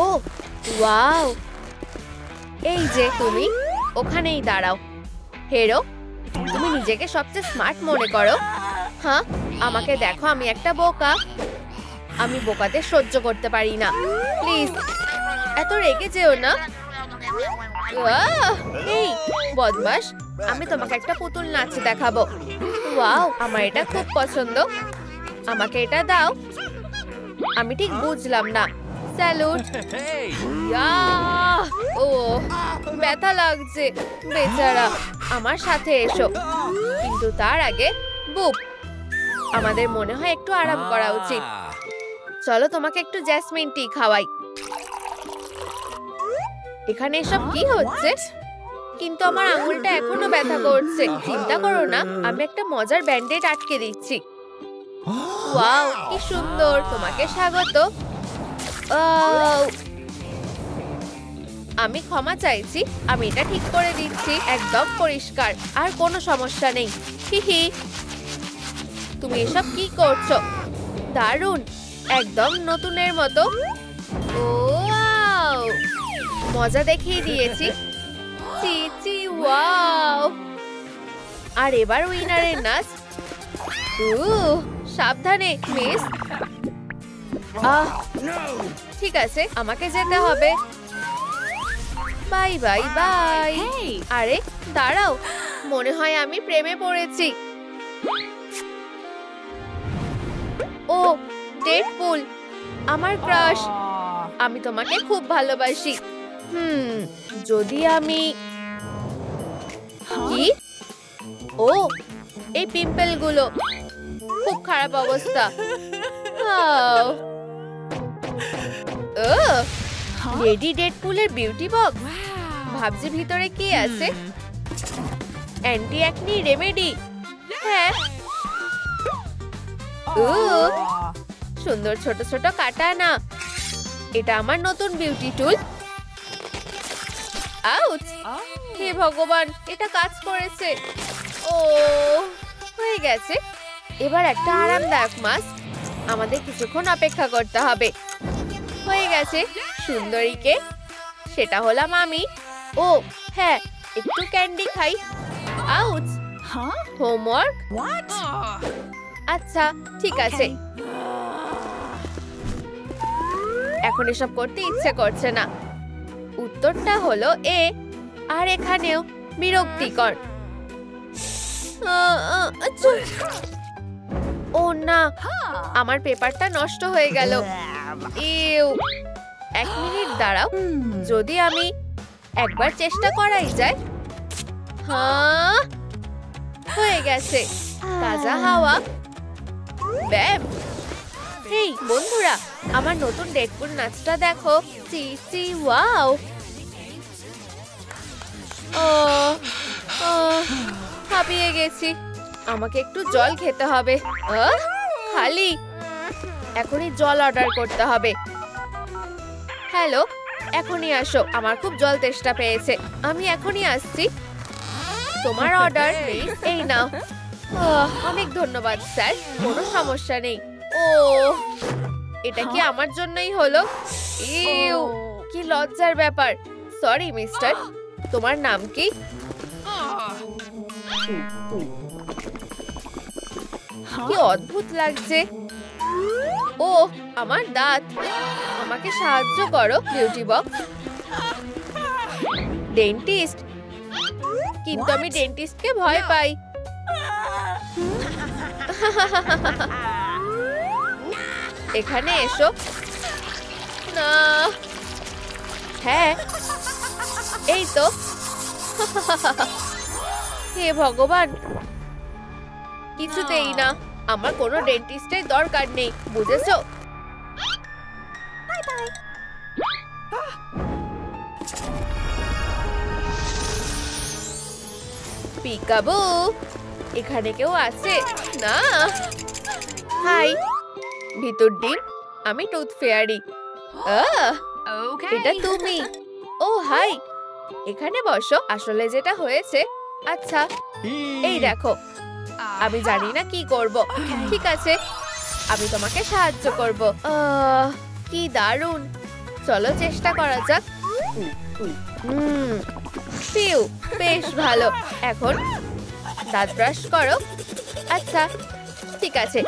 ও wow, এই যে তুমি ওখানেই দাঁড়াও। হেরো, তুমি নিজেকে সবচেয়ে স্মার্ট মনে করো? হ্যাঁ, আমাকে দেখো, আমি একটা বোকা। আমি বোকাদের সহ্য করতে পারি না। প্লিজ এত রেগে যেও না। এই বদমাশ, আমি তোমাকে একটা পুতুল নাচ দেখাবো। ওয়াও, আমার এটা খুব পছন্দ। আমাকে এটা দাও। আমি ঠিক বুঝলাম না। স্যালুট। ও ব্যথা লাগছে, বেচারা। আমার সাথে এসো, কিন্তু তার আগে বুপ। আমাদের মনে হয় একটু আরাম করা উচিত। চলো তোমাকে একটু জ্যাসমিন টি খাওয়াই। এখানে এসব কি হচ্ছে? কিন্তু আমার আঙুলটা এখনো ব্যথা করছে। চিন্তা করো না, আমি একটা মজার ব্যান্ডেড আটকে দিচ্ছি। ওয়াও, কি সুন্দর। তোমাকে স্বাগত। আমি ক্ষমা চাইছি, আমি এটা ঠিক করে দিচ্ছি। একদম পরিষ্কার, আর কোনো সমস্যা নেই। হিহি, তুমি এসব কি করছো? দারুণ, একদম নতুনের মতো। ওয়াও, মজা দেখিয়ে দিয়েছি। চি চি, ওয়াও। আর এবার উইনারের নাচ। সাবধানে মিস। ঠিক আছে, আমাকে যেতে হবে। Bye bye bye. আরে দাঁড়াও, মনে হয় আমি প্রেমে পড়েছি। ও ডেডপুল, আমার ক্রাশ। আমি তোমাকে খুব ভালোবাসি। যদি আমি কি? ও, এই পিম্পল গুলো, খুব খারাপ অবস্থা। লেডি ডেডপুলের বিউটি বক্স। ভাবছি ভিতরে কি আছে। Anti acne remedy. হ্যাঁ, সুন্দর ছোট ছোট কাটানা। এটা আমার নতুন বিউটি টুল। আউচ! হে ভগবান, এটা কাজ করেছে। ও, হয়ে গেছে। এবার একটা আরামদায়ক মাস্ক। আমাদের কিছুক্ষণ অপেক্ষা করতে হবে। হয়ে গেছে। সুন্দরীকে, সেটা হলাম আমি। ও হ্যাঁ, একটু ক্যান্ডি খাই। আউচ! হোমওয়ার্ক? আচ্ছা ঠিক আছে। এখন এসব করতে ইচ্ছে করছে না। উত্তরটা হলো এ। আর এখানেও বিরক্তিকর। ও না, আমার পেপারটা নষ্ট হয়ে গেল। ইউ, 1 মিনিট দাঁড়াও। যদি আমি একবার চেষ্টা করাই যায়। হ্যাঁ, হয়ে গেছে। তাজা হাওয়া। ব্যাম। হেই বন্ধুরা, আমার নতুন ডেডপুল নাচটা দেখো। চি চি, ওয়াও। হাঁপিয়ে গেছি। আমাকে একটু জল খেতে হবে। খালি এখনই জল অর্ডার করতে হবে। হ্যালো, এখনই আসো, আমার খুব জল তেষ্টা পেয়েছে। আমি এখনই আসছি। তোমার অর্ডার প্লিজ। এই নাও। অনেক ধন্যবাদ স্যার, কোনো সমস্যা নেই। ও, এটা কি আমার জন্যই হলো? ইউ, কি লজ্জার ব্যাপার। সরি মিস্টার, তোমার নাম কি? কি অদ্ভুত লাগছে। ও, আমার দাঁত। আমাকে সাহায্য করো বিউটি বক্স। ডেন্টিস্ট? কিন্তু আমি ডেন্টিস্টকে ভয় পাই। এখানে এসো না। হ্যাঁ, এই তো। হে ভগবান, কিছুতেই না। আমার কোনো ডেন্টিস্টের দরকার নেই, বুঝেছো? পিকাবু, এখানে কেউ আছে? না। হাই, ভিতর ডিম। আমি টুথ ফেয়ারি। এটা তুমি? ও হাই, এখানে বসো। আসলে যেটা হয়েছে, আচ্ছা এই দেখো, আমি জানি না কি করব। ঠিক আছে, আমি তোমাকে সাহায্য করব। কি দারুণ। চলো চেষ্টা করা যাক। পিউ, বেশ ভালো। এখন দাঁত ব্রাশ করো। আচ্ছা ঠিক আছে,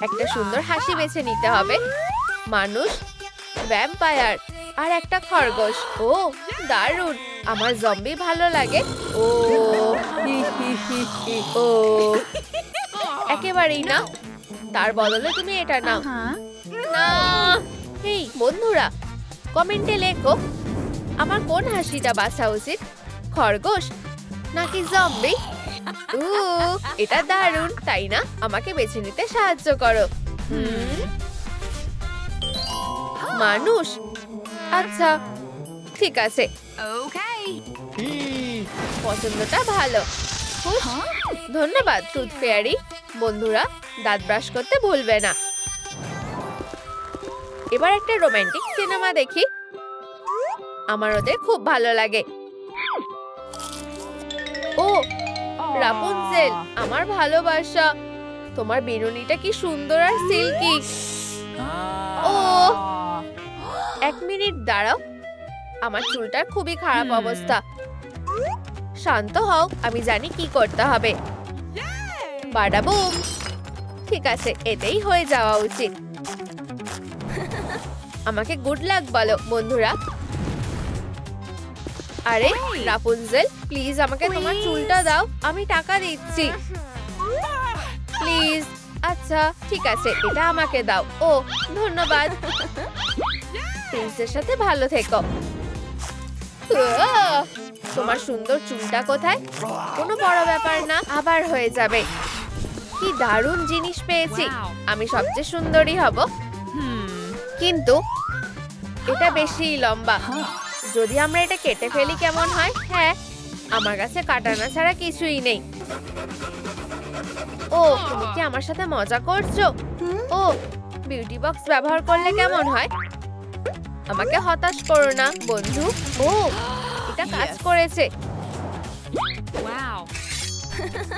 একটা সুন্দর হাসি বেছে নিতে হবে। মানুষ, ভ্যাম্পায়ার আর একটা খরগোশ। ও দারুণ, আমার জম্বি ভালো লাগে। ও হি হি হি হি। ও একেবারেই না, তার বদলে তুমি এটা নাও। না, এই বন্ধুরা কমেন্টে লেখো আমার কোন হাসিটা বাছা উচিত, খরগোশ নাকি জম্বি? এটা দারুণ, তাই না? আমাকে বেছে নিতে সাহায্য করো। মানুষ, আচ্ছা ঠিক আছে, পছন্দটা ভালো। খুশ? ধন্যবাদ টুথ ফেয়ারি। বন্ধুরা দাঁত ব্রাশ করতে ভুলবে না। এবার একটা রোমান্টিক সিনেমা দেখি, আমার ওদের খুব ভালো লাগে। ও রাপুনজেল, আমার ভালোবাসা, তোমার বেরুনিটা কি সুন্দর আর সিল্কি। ও এক মিনিট দাঁড়াও, আমার চুলটার খুবই খারাপ অবস্থা। শান্ত হও, আমি জানি কি করতে হবে। বাডাবুম, ঠিক আছে, এতেই হয়ে যাওয়া উচিত। আমাকে গুড লাক বলো বন্ধুরা। আরে রাপুনজেল, প্লিজ আমাকে তোমার চুলটা দাও, আমি টাকা দিচ্ছি প্লিজ। আচ্ছা ঠিক আছে, এটা আমাকে দাও। ও ধন্যবাদ। প্রিন্সের সাথে ভালো থেকো। তোমার সুন্দর চুলটা কোথায়? কোনো বড় ব্যাপার না, আবার হয়ে যাবে। কি দারুণ জিনিস পেয়েছি, আমি সবচেয়ে সুন্দরী হব। কিন্তু এটা বেশি লম্বা, যদি আমরা এটা কেটে ফেলি কেমন হয়? হ্যাঁ, আমার কাছে কাটানা ছাড়া কিছুই নেই। ও তুমি কি আমার সাথে মজা করছো? ও বিউটি বক্স ব্যবহার করলে কেমন হয়? আমাকে হতাশ করো না বন্ধু। ও এটা কাজ করেছে।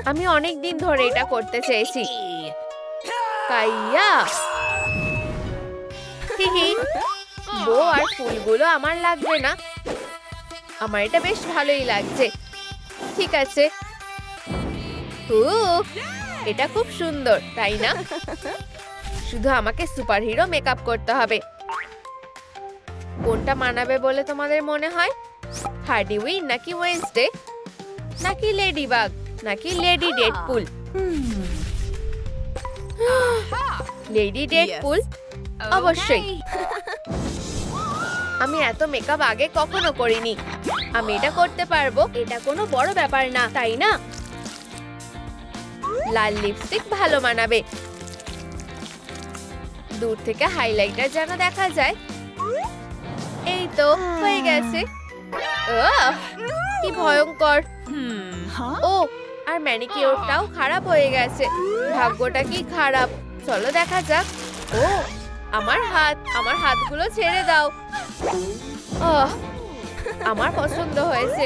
আমি অনেক দিন ধরে এটা করতে চেয়েছি। কাইয়া, বো আর ফুলগুলো আমার লাগবে না, আমার এটা বেশ ভালোই লাগছে। ঠিক আছে, এটা খুব সুন্দর তাই না? শুধু আমাকে সুপারহিরো মেকআপ করতে হবে। কোনটা মানাবে বলে তোমাদের মনে হয়? হার্ডি উইন নাকি ওয়েডনেসডে নাকি লেডিবাগ নাকি লেডি ডেডপুল? লেডি ডেডপুল অবশ্যই। আমি এত মেকআপ আগে কখনো করিনি, আমি এটা করতে পারবো। এটা কোনো বড় ব্যাপার না তাই না? লাল লিপস্টিক ভালো মানাবে, দূর থেকে হাইলাইটার যেন দেখা যায়। এই তো হয়ে গেছে। কি ভয়ঙ্কর। ও আর ম্যানিকিউরটাও খারাপ হয়ে গেছে, ভাগ্যটা কি খারাপ। চলো দেখা যাক। ও আমার হাতগুলো ছেড়ে দাও। আমার পছন্দ হয়েছে।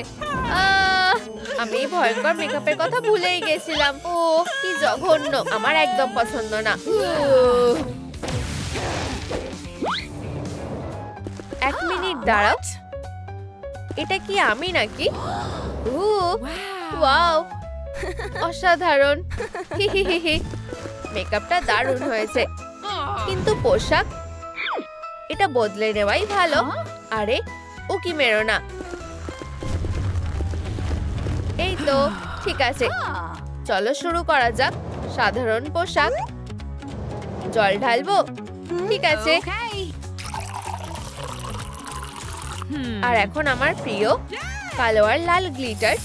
আমি ভয়ঙ্কর মেকআপের কথা ভুলেই গেছিলাম। ও কি জঘন্য, আমার একদম পছন্দ না। এক মিনিট দাঁড়াও, এটা কি আমি নাকি? ওয়াও অসাধারণ। মেকআপটা দারুণ হয়েছে, কিন্তু পোশাক এটা বদলে নেওয়াই ভালো। আরে ও কি মেরো না। এই তো ঠিক আছে, চলো শুরু করা যাক। সাধারণ পোশাক, জল ঢালবো। ঠিক আছে, আর এখন আমার প্রিয় কালো আর লাল গ্লিটার।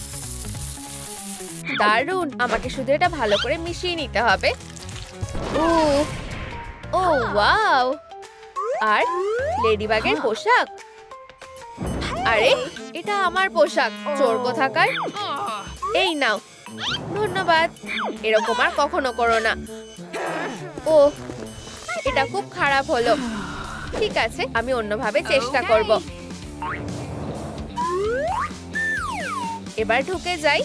দারুণ, আমাকে শুধু এটা ভালো করে মিশিয়ে নিতে হবে। ও ওয়াও, আর লেডিবাগের পোশাক। আরে এটা আমার পোশাক, চোর কোথাকার। এই নাও, ধন্যবাদ। এরকম আর কখনো করো না। ও এটা খুব খারাপ হলো। ঠিক আছে, আমি অন্যভাবে চেষ্টা করব। এবার ঢুকে যাই।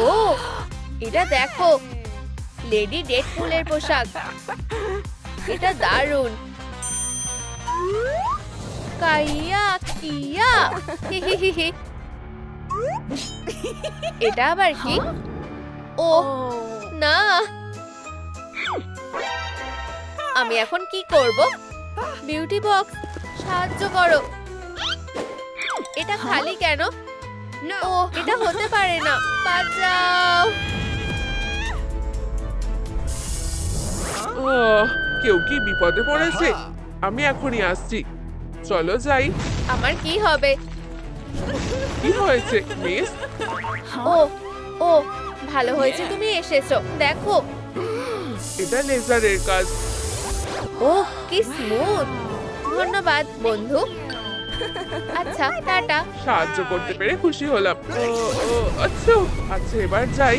ও এটা দেখো, লেডি ডেডপুলের পোশাক। এটা দারুণ। কাইয়া কিয়া। এটা আবার কি? ও না, আমি এখন কি করব? বিউটি বক্স, সাহায্য করো। এটা খালি কেন? ও এটা হতে পারে না, বাঁচাও। কেউ কি বিপদে পড়েছে? আমি এখনই আসছি, চলো যাই। আমার কি হবে? কি হয়েছে মিস? ও ও ভালো হয়েছে তুমি এসেছো, দেখো। এটা লেজারের কাজ। ও কি স্মুথ। ধন্যবাদ বন্ধু। আচ্ছা টাটা। সাহায্য করতে পেরে খুশি হলাম। আচ্ছা আচ্ছা, এবার যাই।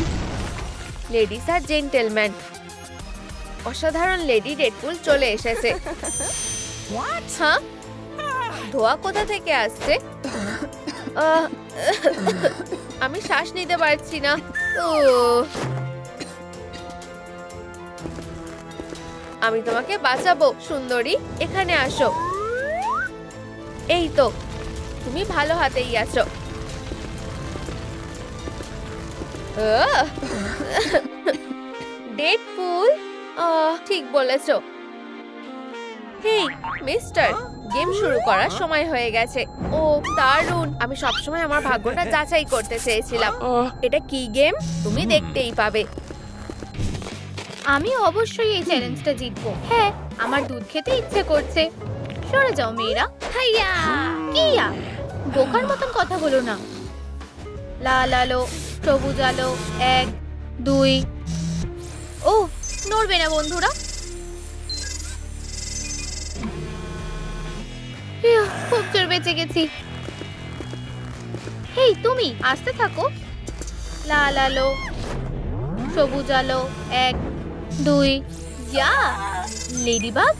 লেডিস আর জেন্টেলম্যান, অসাধারণ লেডি ডেডপুল চলে এসেছে। হ্যাঁ, ধোয়া কোথা থেকে আসছে? আমি শ্বাস নিতে পারছি না। আমি তোমাকে বাঁচাবো সুন্দরী, এখানে আসো। এই তো, তুমি ভালো হাতেই আছো। ডেডপুল, ঠিক বলেছো। হেই মিস্টার, গেম শুরু করার সময় হয়ে গেছে। ও দারুণ, আমি সবসময় আমার ভাগ্যটা যাচাই করতে চেয়েছিলাম। এটা কি গেম তুমি দেখতেই পাবে। আমি অবশ্যই এই চ্যালেঞ্জটা জিতবো। হ্যাঁ, আমার দুধ খেতে ইচ্ছে করছে। সরে যাও মেয়েরা। হাইয়া কিয়া, বোকার মতন কথা বলো না। লাল আলো, সবুজ আলো, 1 2। ও নড়বে না বন্ধুরা। খুব জোর বেঁচে গেছি। হেই তুমি আসতে থাকো। লাল আলো, সবুজ আলো, 1 2। যা লেডিবাগ,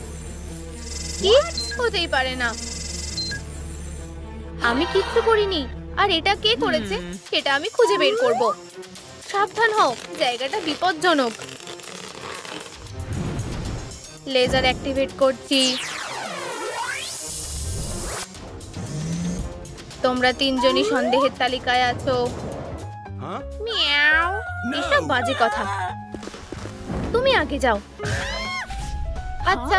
কি হতেই পারে না। আমি কিচ্ছু করিনি। আর এটা কে করেছে সেটা আমি খুঁজে বের করব। সাবধান হও, জায়গাটা বিপজ্জনক। লেজার অ্যাক্টিভেট করছি। তোমরা তিনজনই সন্দেহের তালিকায় আছো। মিয়াও, এসব বাজে কথা। তুমি আগে যাও। আচ্ছা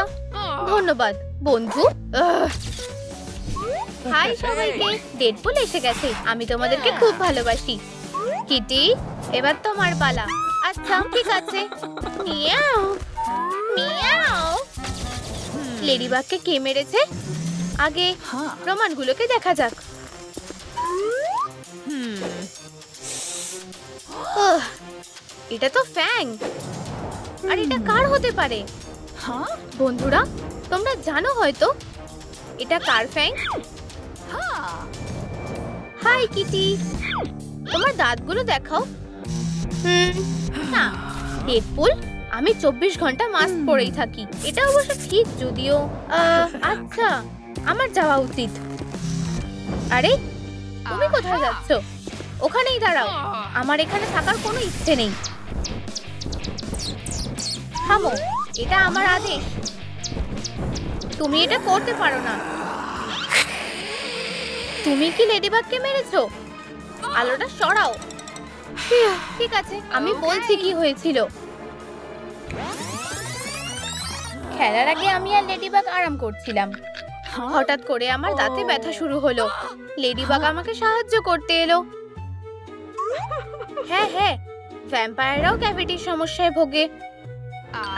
ধন্যবাদ বন্ধু। হাই সবাইকে, ডেডপুল এসে গেছে। আমি তোমাদেরকে খুব ভালোবাসি। কিটি, এবার তোমার পালা। আচ্ছা ঠিক আছে। Miao Miao. লেডিবাগকে কে মেরেছে? আগে প্রমাণগুলোকে দেখা যাক। এটা তো ফ্যাং। আর এটা কার হতে পারে? বন্ধুরা তোমরা জানো হয়তো এটা কার ফ্যাং? হাই কিটি, তোমার দাঁতগুলো দেখাও। না ডেডপুল, আমি 24 ঘন্টা মাস্ক পরেই থাকি। এটা অবশ্য ঠিক, যদিও আচ্ছা আমার যাওয়া উচিত। আরে তুমি কোথায় যাচ্ছ? ওখানেই দাঁড়াও, আমার এখানে থাকার কোনো ইচ্ছে নেই। থামো, এটা আমার আদেশ। তুমি এটা করতে পারো না। তুমি কি লেডিবাগকে মেরেছো? আলোটা সরাও। ঠিক আছে, আমি বলছি কি হয়েছিল। খেলার আগে আমি আর লেডিবাগ আরাম করছিলাম। হঠাৎ করে আমার দাঁতে ব্যথা শুরু হলো। লেডিবাগ আমাকে সাহায্য করতে এলো। হ্যাঁ হ্যাঁ, ভ্যাম্পায়াররাও ক্যাভিটির সমস্যায় ভোগে।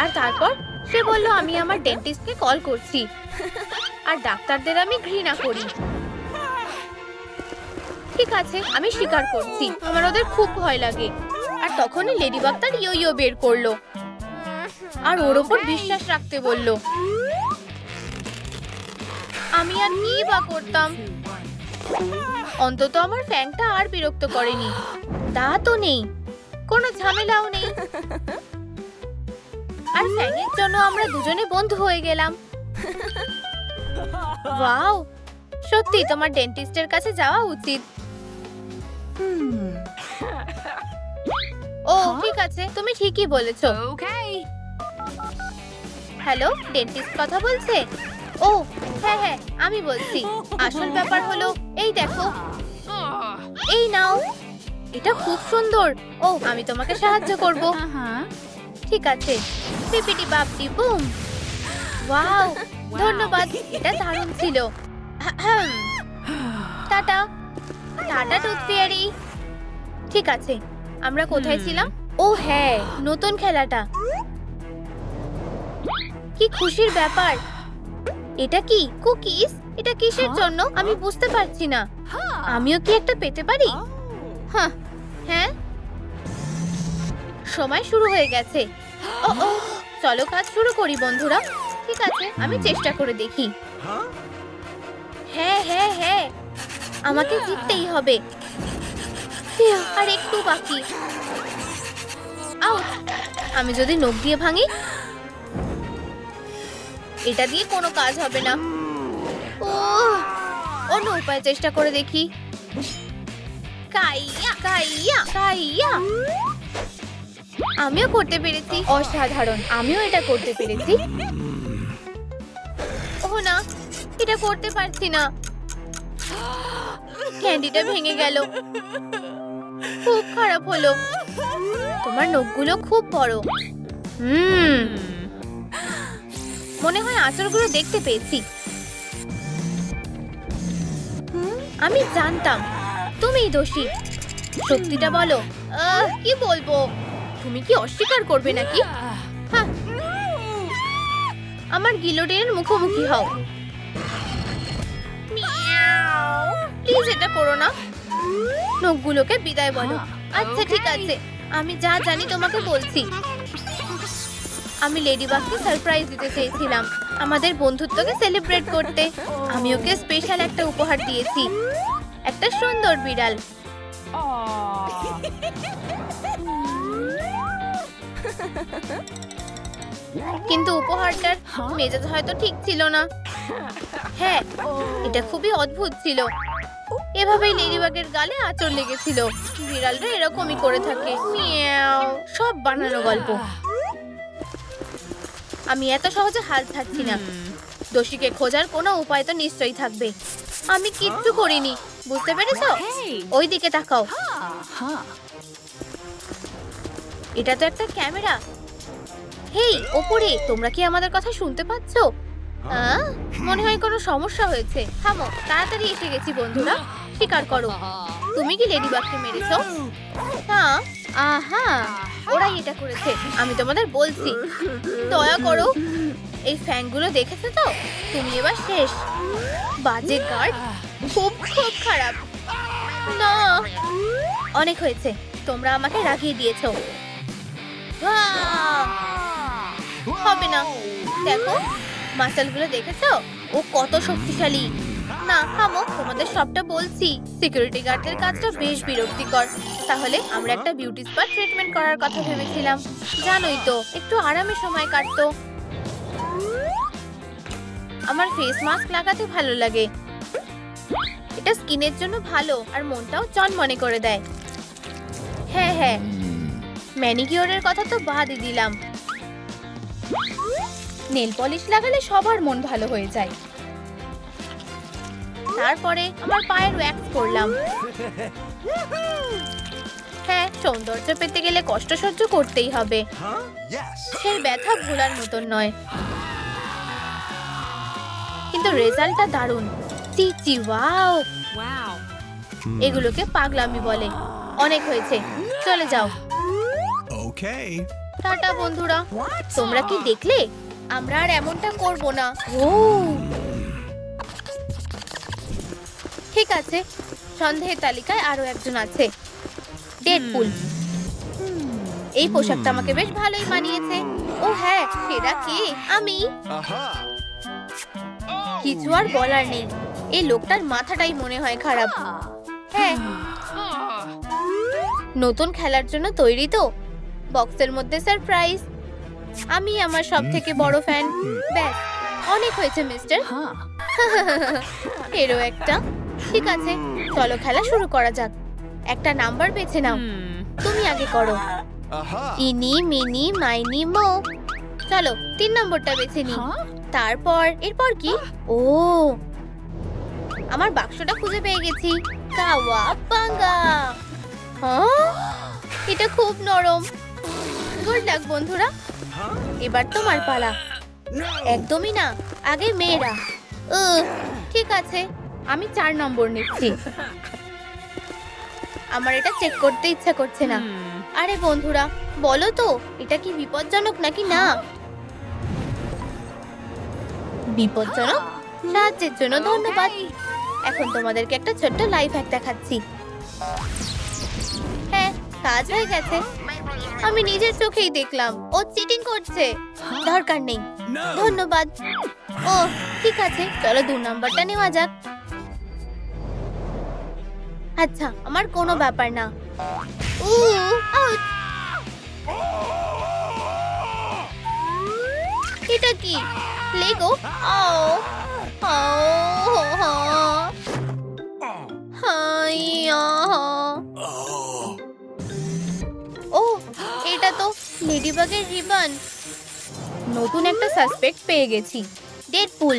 আর তারপর সে বলল আমি আমার ডেন্টিস্টকে কল করছি। আর ডাক্তারদের আমি ঘৃণা করি। ঠিক আছে, আমি স্বীকার করছি, আমার ওদের খুব ভয় লাগে। আর তখনই লেডিবাগ তার ইয়ো বের করলো আর ওর ওপর বিশ্বাস রাখতে বলল। আমি আর কি বা করতাম? অন্তত আমার ফ্যাংটা আর বিরক্ত করেনি। দাঁতও নেই, কোনো ঝামেলাও নেই। আর ফ্যাংয়ের জন্য আমরা দুজনে বন্ধু হয়ে গেলাম। ওয়াও, সত্যি তোমার ডেন্টিস্টের কাছে যাওয়া উচিত। ও ঠিক আছে, তুমি ঠিকই বলেছো। হ্যালো, ডেন্টিস্ট কথা বলছে? ও হ্যাঁ হ্যাঁ, আমি বলছি। আসল ব্যাপার হলো, এই দেখো, এই নাও। এটা খুব সুন্দর। ও, আমি তোমাকে সাহায্য করব। ঠিক আছে। PPT বাপটি broom. ওয়াও, ধন্যবাদ, এটা দারুণ ছিল। Tata tata tooth fairy. ঠিক আছে, আমরা কোথায় ছিলাম? ও হ্যাঁ, নতুন খেলাটা। কি খুশির ব্যাপার। এটা কি কুকিজ? এটা কিসের জন্য আমি বুঝতে পারছি না। আমিও কি একটা পেতে পারি? হ্যাঁ, সময় শুরু হয়ে গেছে। ও ও, চলো কাজ শুরু করি বন্ধুরা। ঠিক আছে, আমি চেষ্টা করে দেখি। হ্যাঁ হ্যাঁ হ্যাঁ, আমাকে জিততেই হবে। আর একটু বাকি। আউট। আমি যদি নখ দিয়ে ভাঙি? এটা দিয়ে কোনো কাজ হবে না। অন্য উপায় চেষ্টা করে দেখি। Kayah Kayah Kayah. আমিও করতে পেরেছি। অসাধারণ, আমিও এটা করতে পেরেছি। ও না, এটা করতে পারছি না। ক্যান্ডিটা ভেঙে গেল। খুব খারাপ হলো। তোমার নখগুলো খুব বড়। মনে হয় আঁচড়গুলো দেখতে পেয়েছি। আমি জানতাম তুমিই দোষী। সত্যিটা বলো। কি বলবো? তুমি কি অস্বীকার করবে নাকি? আমার গিলোটিনের মুখোমুখি হও। প্লিজ এটা করো না। নখগুলোকে বিদায় বলো। আচ্ছা ঠিক আছে, আমি যা জানি তোমাকে বলছি। আমি লেডিবাগকে সারপ্রাইজ দিতে চেয়েছিলাম, আমাদের বন্ধুত্বকে সেলিব্রেট করতে। আমি ওকে স্পেশাল একটা উপহার দিয়েছি, একটা সুন্দর বিড়াল। কিন্তু উপহারটার মেজাজ হয়তো ঠিক ছিল না। হ্যাঁ, এটা খুবই অদ্ভুত ছিল। এভাবেই লেডিবাগের গালে আঁচড় লেগেছিল। বিড়ালরা এরকমই করে থাকে। মিয়াও, সব বানানো গল্প। আমি এত সহজে হাল ছাড়ছি না। দোষীকে খোঁজার কোনো উপায় তো নিশ্চয়ই থাকবে। আমি কিচ্ছু করিনি, বুঝতে পেরেছো? ওই দিকে তাকাও। এটা তো একটা ক্যামেরা। হেই, ওপরে, তোমরা কি আমাদের কথা শুনতে পাচ্ছ? মনে হয় কোনো সমস্যা হয়েছে। থামো, তাড়াতাড়ি এসে গেছি বন্ধুরা। স্বীকার করো, তুমি কি লেডিবাগকে মেরেছো? হ্যাঁ, আহা, ওরাই এটা করেছে। আমি তোমাদের বলছি, দয়া করো। এই ফ্যাংগুলো দেখেছো তো? তুমি এবার শেষ। বাজে গার্ড, খুব খুব খারাপ। না, অনেক হয়েছে। তোমরা আমাকে রাগিয়ে দিয়েছো। হবে না। দেখো, মাসলগুলো দেখেছো? ও কত শক্তিশালী। না, থামো, তোমাদের সবটা বলছি। সিকিউরিটি গার্ডদের কাজটা বেশ বিরক্তিকর। তাহলে আমরা একটা বিউটি স্পা ট্রিটমেন্ট করার কথা ভেবেছিলাম। জানোই তো, একটু আরামে সময় কাটতো। আমার ফেস মাস্ক লাগাতে ভালো লাগে। এটা স্কিনের জন্য ভালো আর মনটাও চনমনে করে দেয়। হ্যাঁ হ্যাঁ, ম্যানিকিউরের কথা তো বাদই দিলাম। নেল পলিশ লাগালে সবার মন ভালো হয়ে যায়। তারপরে আমার পায়ের ওয়্যাক্স করলাম। হ্যাঁ, সৌন্দর্য পেতে গেলে কষ্ট সহ্য করতেই হবে। সেই ব্যথা ভোলার মতন নয়, কিন্তু রেজাল্টটা দারুণ। চিচি, ওয়াও। এগুলোকে পাগলামি বলে। অনেক হয়েছে, চলে যাও। টাটা বন্ধুরা। তোমরা কি দেখলে? আমরা আর এমনটা করব না। ও ঠিক আছে, সন্দেহের তালিকায় আরো একজন আছে, ডেডপুল। এই পোশাকটা আমাকে বেশ ভালোই মানিয়েছে। ও হ্যাঁ, সেটা কে? আমি। কিছু আর বলার নেই। এই লোকটার মাথাটাই মনে হয় খারাপ। হ্যাঁ, নতুন খেলার জন্য তৈরি তো? বক্সের মধ্যে সারপ্রাইজ। আমি আমার সব থেকে বড় ফ্যান। ব্যাস, অনেক হয়েছে মিস্টার। এরও একটা। ঠিক আছে, চলো খেলা শুরু করা যাক। একটা নাম্বার বেছে নাও। তুমি আগে করো। ইনি মিনি মাইনি মো। চলো 3 নম্বরটা বেছে নি। তারপর এরপর কি? ও, আমার বাক্সটা খুঁজে পেয়ে গেছি। কাওয়াবাঙ্গা। হ্যাঁ, এটা খুব নরম। গুড লাক বন্ধুরা, এবার তোমার পালা। একদমই না, আগে মেয়েরা। ঠিক আছে, আমি 4 নম্বর নিচ্ছি। আমার এটা চেক করতে ইচ্ছা করছে না। আরে বন্ধুরা, বলো তো এটা কি বিপজ্জনক নাকি না? বিপজ্জনক? সাহায্যের জন্য ধন্যবাদ। এখন তোমাদেরকে একটা ছোট্ট লাইফ হ্যাক দেখাচ্ছি। হ্যাঁ, কাজ হয়ে গেছে। আমি নিজের চোখেই দেখলাম ও চিটিং করছে। দরকার নেই, ধন্যবাদ। ও ঠিক আছে, চলো 2 নম্বরটা নেওয়া যাক। আচ্ছা, আমার কোনো ব্যাপার না। আউচ! এটা কি লেগো? ও, এটা তো লেডিবাগের রিবন। নতুন একটা সাসপেক্ট পেয়ে গেছি, ডেডপুল।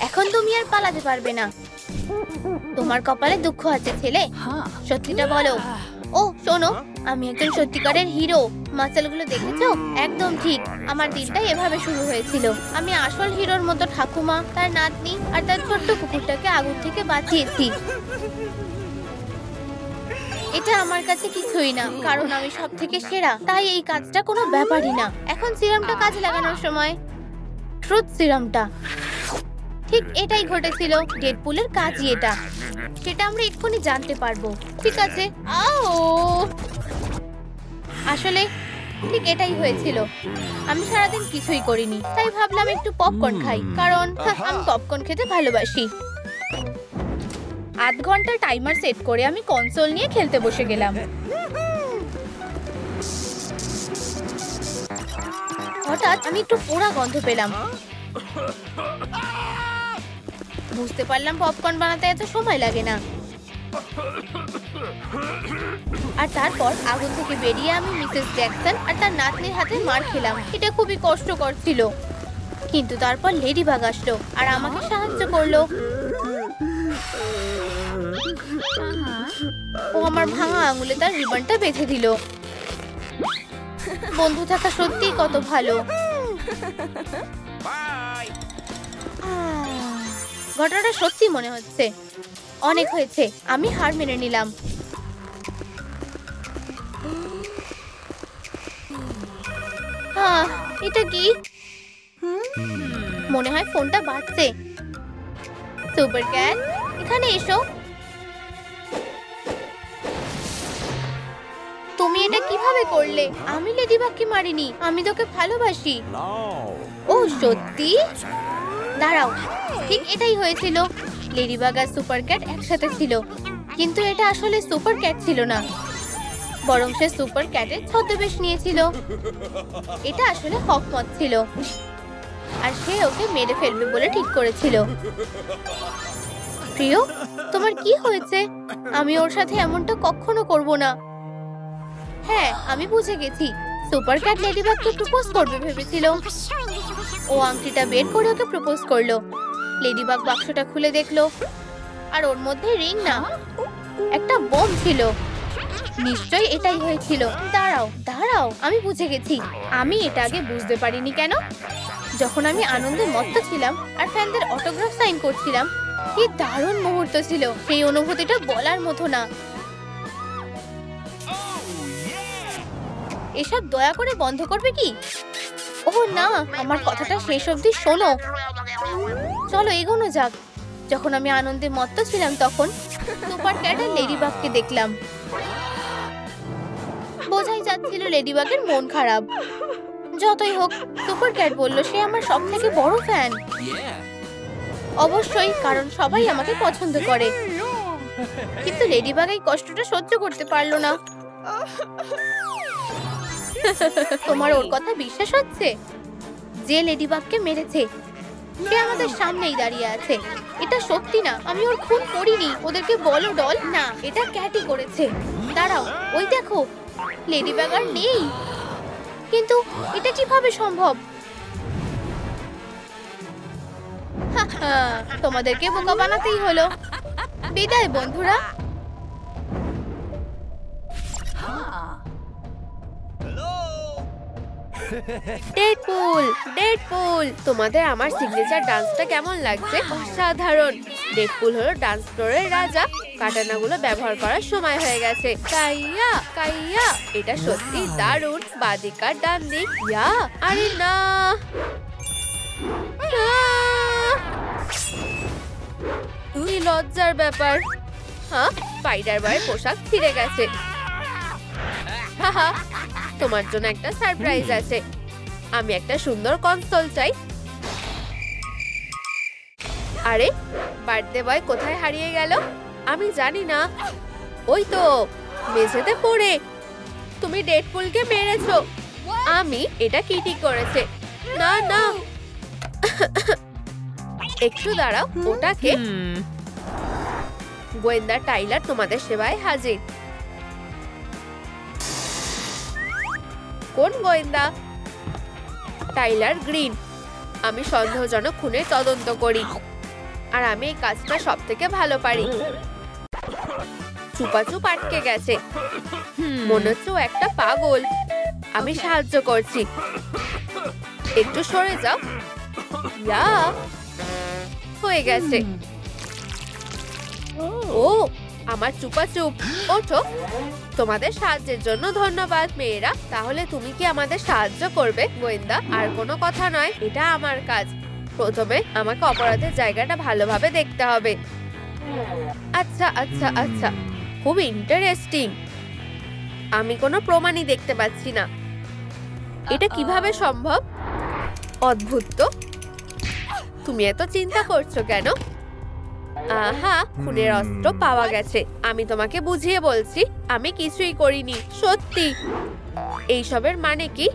এখন তুমি আর পালাতে পারবে না। তোমার কপালে দুঃখ আছে ছেলে, সত্যিটা বলো। ও শোনো, আমি একজন সত্যিকারের হিরো। মাসেলগুলো দেখেছো? একদম ঠিক, আমার দিনটা এভাবে শুরু হয়েছিল। আমি আসল হিরোর মতো ঠাকুমা, তার নাতনি আর তার ছোট্ট কুকুরটাকে আগুন থেকে বাঁচিয়েছি। এটা আমার কাছে কিছুই না, কারণ আমি সব থেকে সেরা, তাই এই কাজটা কোনো ব্যাপারই না। এখন সিরামটা কাজে লাগানোর সময়। ট্রুথ সিরামটা। ঠিক এটাই ঘটেছিল, ডেডপুলের কাজই এটা। সেটা আমরা এক্ষুনি জানতে পারবো। ঠিক আছে। আসলে ঠিক এটাই হয়েছিল। আমি সারাদিন কিছুই করিনি, তাই ভাবলাম একটু পপকর্ন খাই, কারণ আমি পপকর্ন খেতে ভালোবাসি। 8 ঘন্টা টাইমার সেট করে আমি কনসোল নিয়ে খেলতে বসে গেলাম। হঠাৎ আমি একটু পোড়া গন্ধ পেলাম। বুঝতে পারলাম পপকর্ন বানাতে এত সময় লাগে না। আর তারপর আগুন থেকে বেরিয়ে আমি মিসেস জ্যাকসন আর তার নাতনির হাতে মার খেলাম। এটা খুবই কষ্টকর ছিল। কিন্তু তারপর লেডিবাগ আসলো আর আমাকে সাহায্য করলো। ও আমার ভাঙা আঙুলে তার রিবনটা বেঁধে দিল। বন্ধু থাকা সত্যিই কত ভালো। ঘটনাটা সত্যি মনে হচ্ছে। অনেক হয়েছে, আমি হার মেনে নিলাম। এটা কি? মনে হয় ফোনটা বাজছে। সুপার ক্যাট, এখানে এসো। তুমি এটা কিভাবে করলে? আমি লেডিবাগকে মারিনি, আমি তোকে ভালোবাসি। ও সত্যি? দাঁড়াও, ঠিক এটাই হয়েছিল। লেডিবাগ আর সুপার ক্যাট একসাথে ছিল, কিন্তু এটা আসলে সুপার ক্যাট ছিল না, বরং সে সুপার ক্যাটের ছদ্মবেশ নিয়েছিল। এটা আসলে হকমত ছিল, আর সে ওকে মেরে ফেলবে বলে ঠিক করেছিল। প্রিয়, তোমার কি হয়েছে? আমি ওর সাথে এমনটা কখনো করব না। হ্যাঁ, আমি বুঝে গেছি। সুপার ক্যাট লেডিবাগকে প্রপোজ করবে ভেবেছিল। ও আংটিটা বের করে ওকে প্রপোজ করলো। লেডিবাগ বাক্সটা খুলে দেখলো, আর ওর মধ্যে রিং না, একটা বোম ছিল। নিশ্চয়ই এটাই হয়েছিল। দাঁড়াও দাঁড়াও, আমি বুঝে গেছি। আমি এটা আগে বুঝতে পারিনি কেন? যখন আমি আনন্দে মত্ত ছিলাম আর ফ্যানদের অটোগ্রাফ সাইন করছিলাম, কি দারুণ মুহূর্ত ছিল। সেই অনুভূতিটা বলার মতো না। এসব দয়া করে বন্ধ করবে কি? ওহ না, আমার কথাটা শেষ অবধি শোনো। চলো এগোনো যাক। যখন আমি আনন্দে মত্ত ছিলাম তখন সুপার ক্যাট আর লেডিবাগকে দেখলাম। বোঝাই যাচ্ছিল লেডিবাগের মন খারাপ। যতই হোক, সুপার ক্যাট বলল সে আমার সবথেকে বড় ফ্যান। অবশ্যই, কারণ সবাই আমাকে পছন্দ করে। কিন্তু লেডিবাগ এই কষ্টটা সহ্য করতে পারলো না। তোমার ওর কথা বিশ্বাস হচ্ছে? যে লেডিবাগকে মেরেছে সে আমাদের সামনেই দাঁড়িয়ে আছে। এটা সত্যি না, আমি ওর খুন করিনি। ওদেরকে বলো ডল। না, এটা ক্যাটই করেছে। দাঁড়াও, ওই দেখো, লেডিবাগ আর নেই। কিন্তু এটা কিভাবে সম্ভব? তোমাদেরকে বোকা বানাতেই হলো। বিদায় বন্ধুরা। ডেডপুল, ডেডপুল, তোমাদের আমার সিগনেচার ডান্সটা কেমন লাগছে? অসাধারণ। ডেডপুল হলো ডান্স ফ্লোরের রাজা। কাটানাগুলো ব্যবহার করার সময় হয়ে গেছে। কাইয়া কাইয়া, এটা সত্যি দারুণ। বাদিকার ডান দিক। ইয়া, আরে না, কি লজ্জার ব্যাপার। হ্যাঁ, স্পাইডার বয়ের পোশাক ছিঁড়ে গেছে। হাহা, তোমার জন্য একটা সারপ্রাইজ আছে। আমি একটা সুন্দর কনসোল চাই। আরে, বার্থডে বয় কোথায় হারিয়ে গেল? আমি জানি না। ওই তো মেঝেতে পড়ে। তুমি ডেডপুলকে মেরেছো। আমি এটা কিটি করেছে। না না, একটু দাঁড়াও। ওটাকে গোয়েন্দা টাইলার তোমাদের সেবায় হাজির। কোন গোয়েন্দা? Tyler green. আমি সন্দেহজনক খুনের তদন্ত করি, আর আমি এই কাজটা সব থেকে ভালো পারি। চুপাচুপ আটকে গেছে। মনে হচ্ছে ও একটা পাগল। আমি সাহায্য করছি। একটু সরে যাও। ইয়া, হয়ে গেছে। ও, আমার চুপাচুপ। ওঠো। তোমাদের সাহায্যের জন্য ধন্যবাদ মেয়েরা। তাহলে তুমি কি আমাদের সাহায্য করবে গোয়েন্দা? আর কোনো কথা নয়, এটা আমার কাজ। প্রথমে আমাকে অপরাধের জায়গাটা ভালোভাবে দেখতে হবে। আচ্ছা আচ্ছা আচ্ছা, খুব ইন্টারেস্টিং। আমি কোনো প্রমাণই দেখতে পাচ্ছি না। এটা কিভাবে সম্ভব? অদ্ভুত তো। তুমি এত চিন্তা করছো কেন? আহা, খুনের অস্ত্র পাওয়া গেছে। আমি তোমাকে বুঝিয়ে বলছি, আমি কিছুই করিনি। সত্যি। এইসবের মানে কি?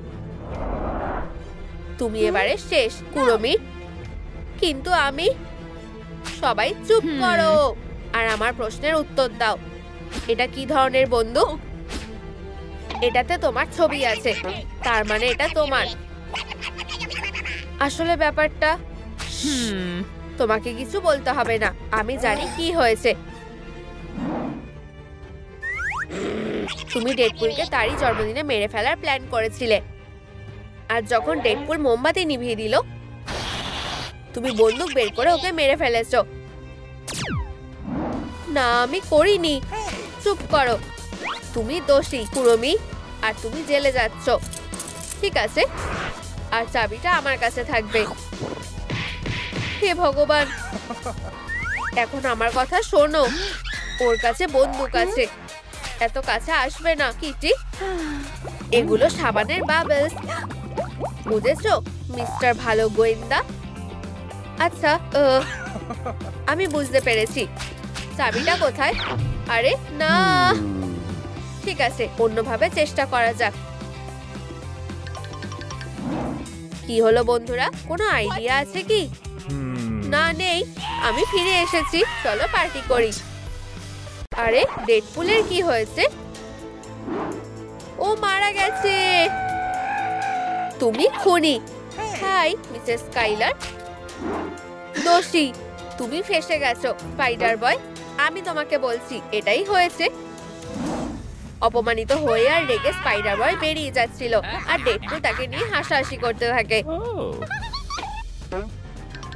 তুমি এবারে শেষ, কুরমি। কিন্তু আমি। সবাই চুপ করো আর আমার প্রশ্নের উত্তর দাও। এটা কি ধরনের বন্দুক? এটাতে তোমার ছবি আছে, তার মানে এটা তোমার। আসলে ব্যাপারটা, তোমাকে কিছু বলতে হবে না। আমি জানি কি হয়েছে। তুমি ডেডপুলকে তারই জন্মদিনে মেরে ফেলার প্ল্যান করেছিলে। আর যখন ডেডপুল মোমবাতি নিভিয়ে দিল, তুমি বন্দুক বের করে ওকে মেরে ফেলেছো। না, আমি করিনি। চুপ করো। তুমি দোষী, কুরমি, আর তুমি জেলে যাচ্ছ। ঠিক আছে, আর চাবিটা আমার কাছে থাকবে। হে ভগবান, এখন আমার কথা শোনো। ওর কাছে বন্দুক আছে। এত কাছে আসবে না, কিটি। এগুলো সাবানের বাবলস। বুঝেছো মিস্টার ভালো গোয়েন্দা? আচ্ছা, আমি বুঝতে পেরেছি। চাবিটা কোথায়? আরে না, ঠিক আছে, অন্যভাবে চেষ্টা করা যাক। কি হলো বন্ধুরা, কোনো আইডিয়া আছে কি? না, নেই। আমি ফিরে এসেছি। চলো পার্টি করি। আরে, ডেডপুলের কি হয়েছে? ও মারা গেছে। তুমি খুনি। Hi Mrs Skyler. দোষী, তুমি ফেঁসে গেছো স্পাইডার বয়। আমি তোমাকে বলছি, এটাই হয়েছে। অপমানিত হয়ে আর রেগে স্পাইডার বয় বেরিয়ে যাচ্ছিল, আর ডেডপুল তাকে নিয়ে হাসাহাসি করতে থাকে।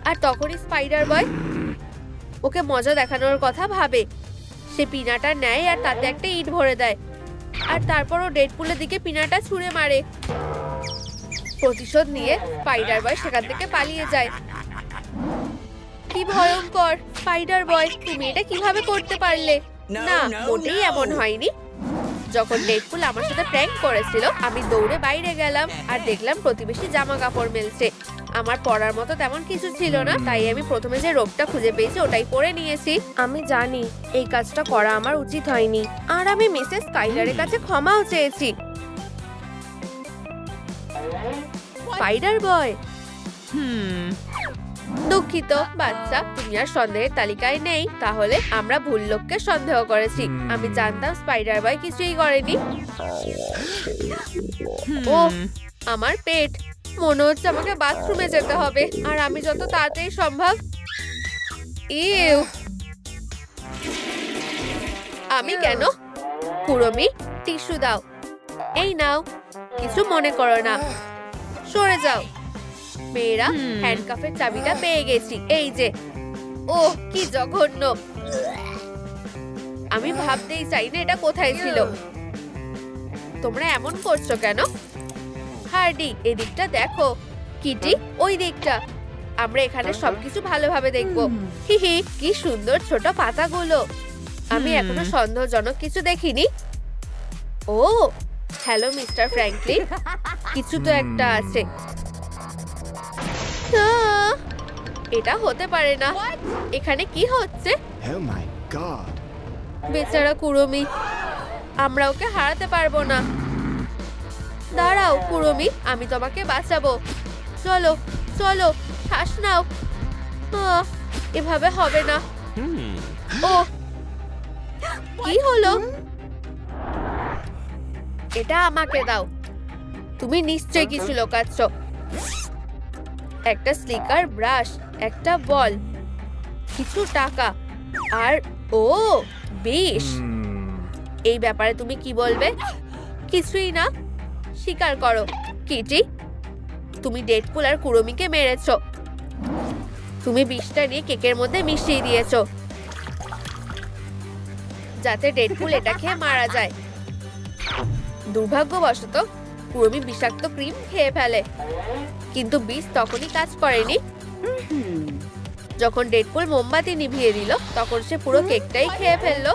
আর তখনই স্পাইডার বয় ওকে মজা দেখানোর কথা ভাবে। সে পিনাটা নেয় আর তাতে একটা ইট ভরে দেয়, আর তারপর ও ডেডপুলের দিকে পিনাটা ছুঁড়ে মারে। প্রতিশোধ নিয়ে স্পাইডার বয় সেখান থেকে পালিয়ে যায়। কি ভয়ঙ্কর! স্পাইডার বয়, তুমি এটা কিভাবে করতে পারলে? না, মোটেই এমন হয়নি। যখন ডেডপুল আমার সাথে প্র্যাঙ্ক করেছিল, আমি দৌড়ে বাইরে গেলাম আর দেখলাম প্রতিবেশী জামা কাপড় মেলছে। আমার পরার মতো তেমন কিছু ছিল না, তাই আমি প্রথমে যে রোগটা খুঁজে পেয়েছি ওটাই পরে নিয়েছি। আমি জানি এই কাজটা করা আমার উচিত হয়নি, আর আমি মিসেস স্কাইলারের কাছে ক্ষমাও চেয়েছি। স্পাইডার বয়, দুঃখিত বাচ্চা, তুমি আর সন্দেহের তালিকায় নেই। তাহলে আমরা ভুল লোককে সন্দেহ করেছি। আমি জানতাম স্পাইডার বয় কিছুই করেনি। ও আমার পেট, মনে হচ্ছে আমাকে বাথরুমে যেতে হবে, আর আমি যত তাড়াতাড়ি সম্ভব। ইউ, আমি কেন? কুড়মি, টিস্যু দাও। এই নাও, কিছু মনে করো না, সরে যাও। মেয়েরা, হ্যান্ডকাফের চাবিটা পেয়ে গেছি, এই যে। ওহ, কি জঘন্য! আমি ভাবতেই চাই না এটা কোথায় ছিল। তোমরা এমন করছো কেন? হার্ডি, এদিকটা দেখো। কিটি, ওই দিকটা। আমরা এখানে সবকিছু ভালোভাবে দেখবো। হি হি, কি সুন্দর ছোট পাতাগুলো। আমি এখনো সন্দেহজনক কিছু দেখিনি। ও, হ্যালো মিস্টার ফ্র্যাঙ্কলিন, কিছু তো একটা আছে। আহ, এটা হতে পারে না। এখানে কি হচ্ছে? Oh my god. বেচারা কুড়মি, আমরা ওকে হারাতে পারবো না। দাঁড়াও কুড়মি, আমি তোমাকে বাঁচাবো। চলো চলো, শ্বাস নাও। এভাবে হবে না। ও, কি হলো? এটা আমাকে দাও। তুমি নিশ্চয়ই কিছু লুকাচ্ছ। একটা স্লিকার ব্রাশ, একটা বল, কিছু টাকা, আর ও বিষ। এই ব্যাপারে তুমি কি বলবে? কিছুই না। স্বীকার করো কিটি, তুমি ডেডপুল আর কুড়মিকে মেরেছো। তুমি বিষটা নিয়ে কেকের মধ্যে মিশিয়ে দিয়েছো, যাতে ডেডপুল এটা খেয়ে মারা যায়। দুর্ভাগ্যবশত কুড়মি বিষাক্ত ক্রিম খেয়ে ফেলে, কিন্তু বিষ তখনই কাজ করেনি। যখন ডেডপুল মোমবাতি নিভিয়ে দিল, তখন সে পুরো কেকটাই খেয়ে ফেললো।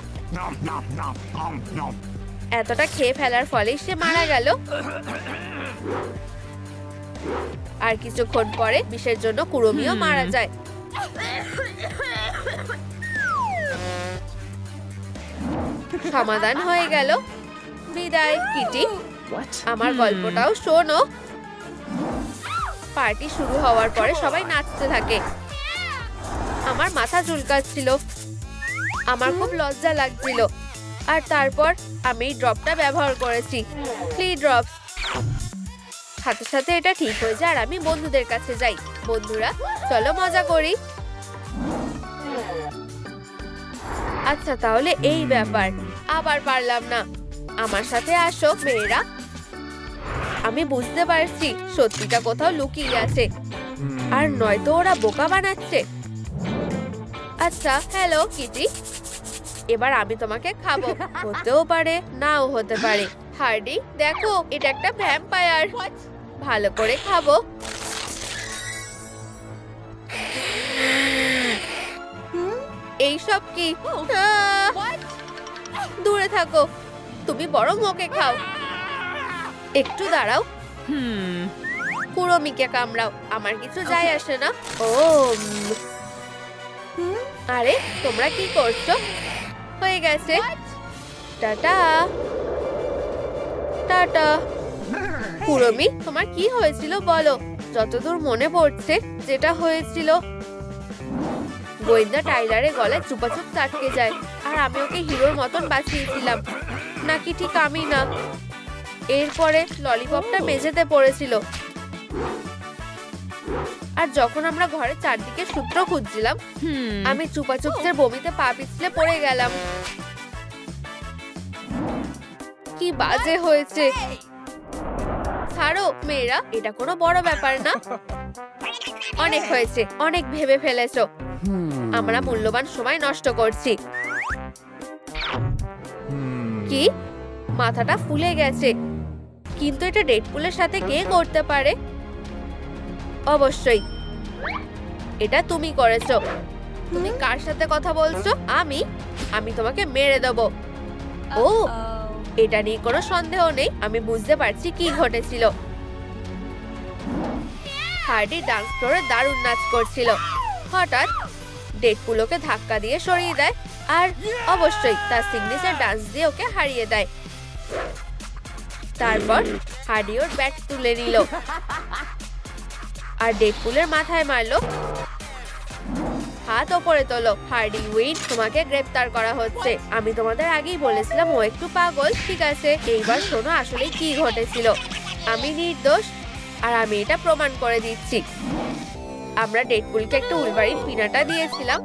এতটা খেয়ে ফেলার ফলেই সে মারা গেল। আর কিছুক্ষণ পরে বিষের জন্য কুড়মিও মারা যায়। সমাধান হয়ে গেল। বিদায় কিটি, আমার গল্পটাও শোনো। পার্টি শুরু হওয়ার পরে সবাই নাচতে থাকে। আমার মাথা চুলকাচ্ছিল, আমার খুব লজ্জা লাগছিল। আর তারপর আমি এই ড্রপটা ব্যবহার করেছি, ফ্লি ড্রপ। সাথে সাথে এটা ঠিক হয়ে যায় আর আমি বন্ধুদের কাছে যাই। বন্ধুরা, চলো মজা করি। আচ্ছা, তাহলে এই ব্যাপার। আবার পারলাম না। আমার সাথে আসো মেয়েরা। আমি বুঝতে পারছি সত্যিটা কোথাও লুকিয়ে আছে, আর নয়তো ওরা বোকা বানাচ্ছে। আচ্ছা, হ্যালো কিটি, এবার আমি তোমাকে খাবো। হতেও পারে, নাও হতে পারে। হার্ডি, দেখো, এটা একটা ভ্যাম্পায়ার। ভালো করে খাবো। এইসব কি? দূরে থাকো। তুমি বরং ওকে খাও। একটু দাঁড়াও। কুড়মিকে কামড়াও, আমার কিছু যায় আসে না। ও, আরে তোমরা কি করছো? হয়ে গেছে। Tata tata. কুড়মি, তোমার কি হয়েছিল বলো? যতদূর মনে পড়ছে, যেটা হয়েছিল, গোয়েন্দা টাইলারের গলায় চুপাচুপ আটকে যায়, আর আমি ওকে হিরোর মতন বাঁচিয়েছিলাম। নাকি ঠিক আমি না? এরপরে ললিপপটা মেঝেতে পড়েছিল, আর যখন আমরা ঘরের চারদিকে সূত্র খুঁজছিলাম, আমি চুপাচুপদের বমিতে পা পিছলে পড়ে গেলাম। কি বাজে হয়েছে। ছাড়ো মেয়েরা, এটা কোনো বড় ব্যাপার না। অনেক হয়েছে, অনেক ভেবে ফেলেছো। আমরা মূল্যবান সময় নষ্ট করছি। কি? মাথাটা ফুলে গেছে। কিন্তু এটা ডেডপুলের সাথে কে করতে পারে? অবশ্যই এটা তুমি করেছো। তুমি কার সাথে কথা বলছো? আমি তোমাকে মেরে দেব। ও, এটা নিয়ে কোনো সন্দেহ নেই। আমি বুঝতে পারছি কি ঘটেছিল। হার্ডি ডান্স ফ্লোরে দারুণ নাচ করছিল। হঠাৎ ডেডপুল ওকে ধাক্কা দিয়ে সরিয়ে দেয়, আর অবশ্যই তার সিগনেচার ডান্স দিয়ে ওকে হারিয়ে দেয়। তারপর হার্ডি ওর ব্যাট তুলে নিল আর ডেডপুলের মাথায় মারলো। হাত ওপরে তোলো। হার্ডি উইন, তোমাকে গ্রেফতার করা হচ্ছে। আমি তোমাদের আগেই বলেছিলাম ও একটু পাগল। ঠিক আছে, এইবার শোনো আসলে কি ঘটেছিল। আমি নির্দোষ আর আমি এটা প্রমাণ করে দিচ্ছি। আমরা ডেডপুলকে একটা উলভারিন পিনাটা দিয়েছিলাম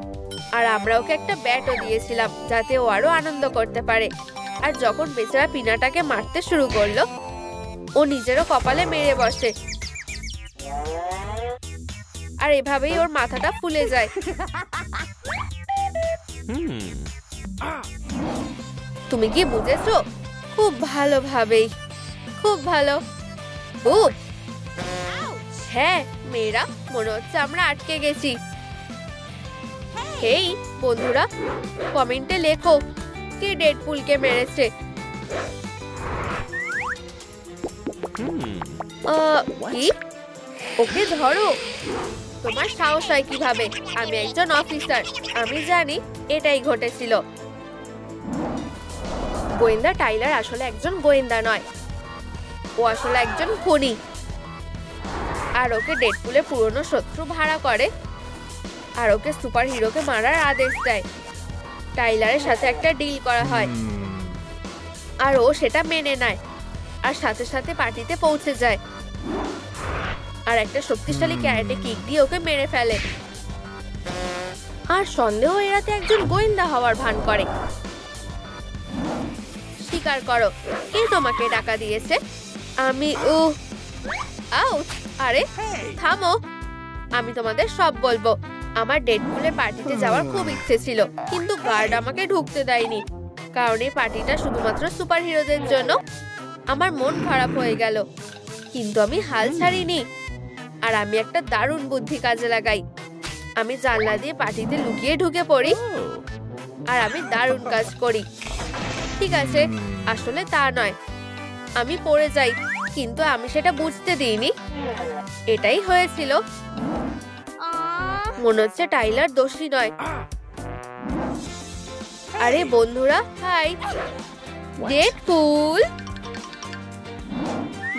আর আমরা ওকে একটা ব্যাটও দিয়েছিলাম যাতে ও আরো আনন্দ করতে পারে। আর যখন বেচারা পিনাটাকে মারতে শুরু করলো ও নিজেরও কপালে মেরে বসে আর এভাবেই ওর মাথাটা ফুলে যায়। তুমি কি বুঝেছো? খুব ভালোভাবেই, খুব ভালো। বুপ। হ্যাঁ মেয়েরা, মনে হচ্ছে আমরা আটকে গেছি। হেই বন্ধুরা, কমেন্টে লেখো কে ডেডপুলকে মেরেছে। কি? ওকে ধরো। তোমার সাহস হয় কিভাবে? আমি একজন অফিসার, আমি জানি এটাই ঘটেছিল। গোয়েন্দা টাইলার আসলে একজন গোয়েন্দা নয়, ও আসলে একজন খুনি। আর ওকে ডেডপুলের পুরনো শত্রু ভাড়া করে আর ওকে সুপার হিরোকে মারার আদেশ দেয়। টাইলারের সাথে একটা ডিল করা হয় আর ও সেটা মেনে নেয় আর সাথে সাথে পার্টিতে পৌঁছে যায় আর একটা শক্তিশালী ক্যারাটে কিক দিয়ে ওকে মেরে ফেলে। আর সন্দেহ এড়াতে একজন গোয়েন্দা হওয়ার ভান করে। স্বীকার করো, কে তোমাকে টাকা দিয়েছে? আমি। আউট! আরে থামো, আমি তোমাদের সব বলবো। আমার ডেডপুলের পার্টিতে যাওয়ার খুব ইচ্ছে ছিল, কিন্তু গার্ড আমাকে ঢুকতে দেয়নি কারণ এই পার্টিটা শুধুমাত্র সুপার হিরোদের জন্য। আমার মন খারাপ হয়ে গেল, কিন্তু আমি হাল ছাড়িনি আর আমি একটা দারুণ বুদ্ধি কাজে লাগাই। আমি জানলা দিয়ে পার্টিতে লুকিয়ে ঢুকে পড়ি আর আমি দারুণ কাজ করি। ঠিক আছে, আসলে তা নয়, আমি পড়ে যাই, কিন্তু আমি সেটা বুঝতে দিইনি। এটাই হয়েছিল। মনে হচ্ছে টাইলার দোষী নয়। আরে বন্ধুরা, হাই। ডেডপুল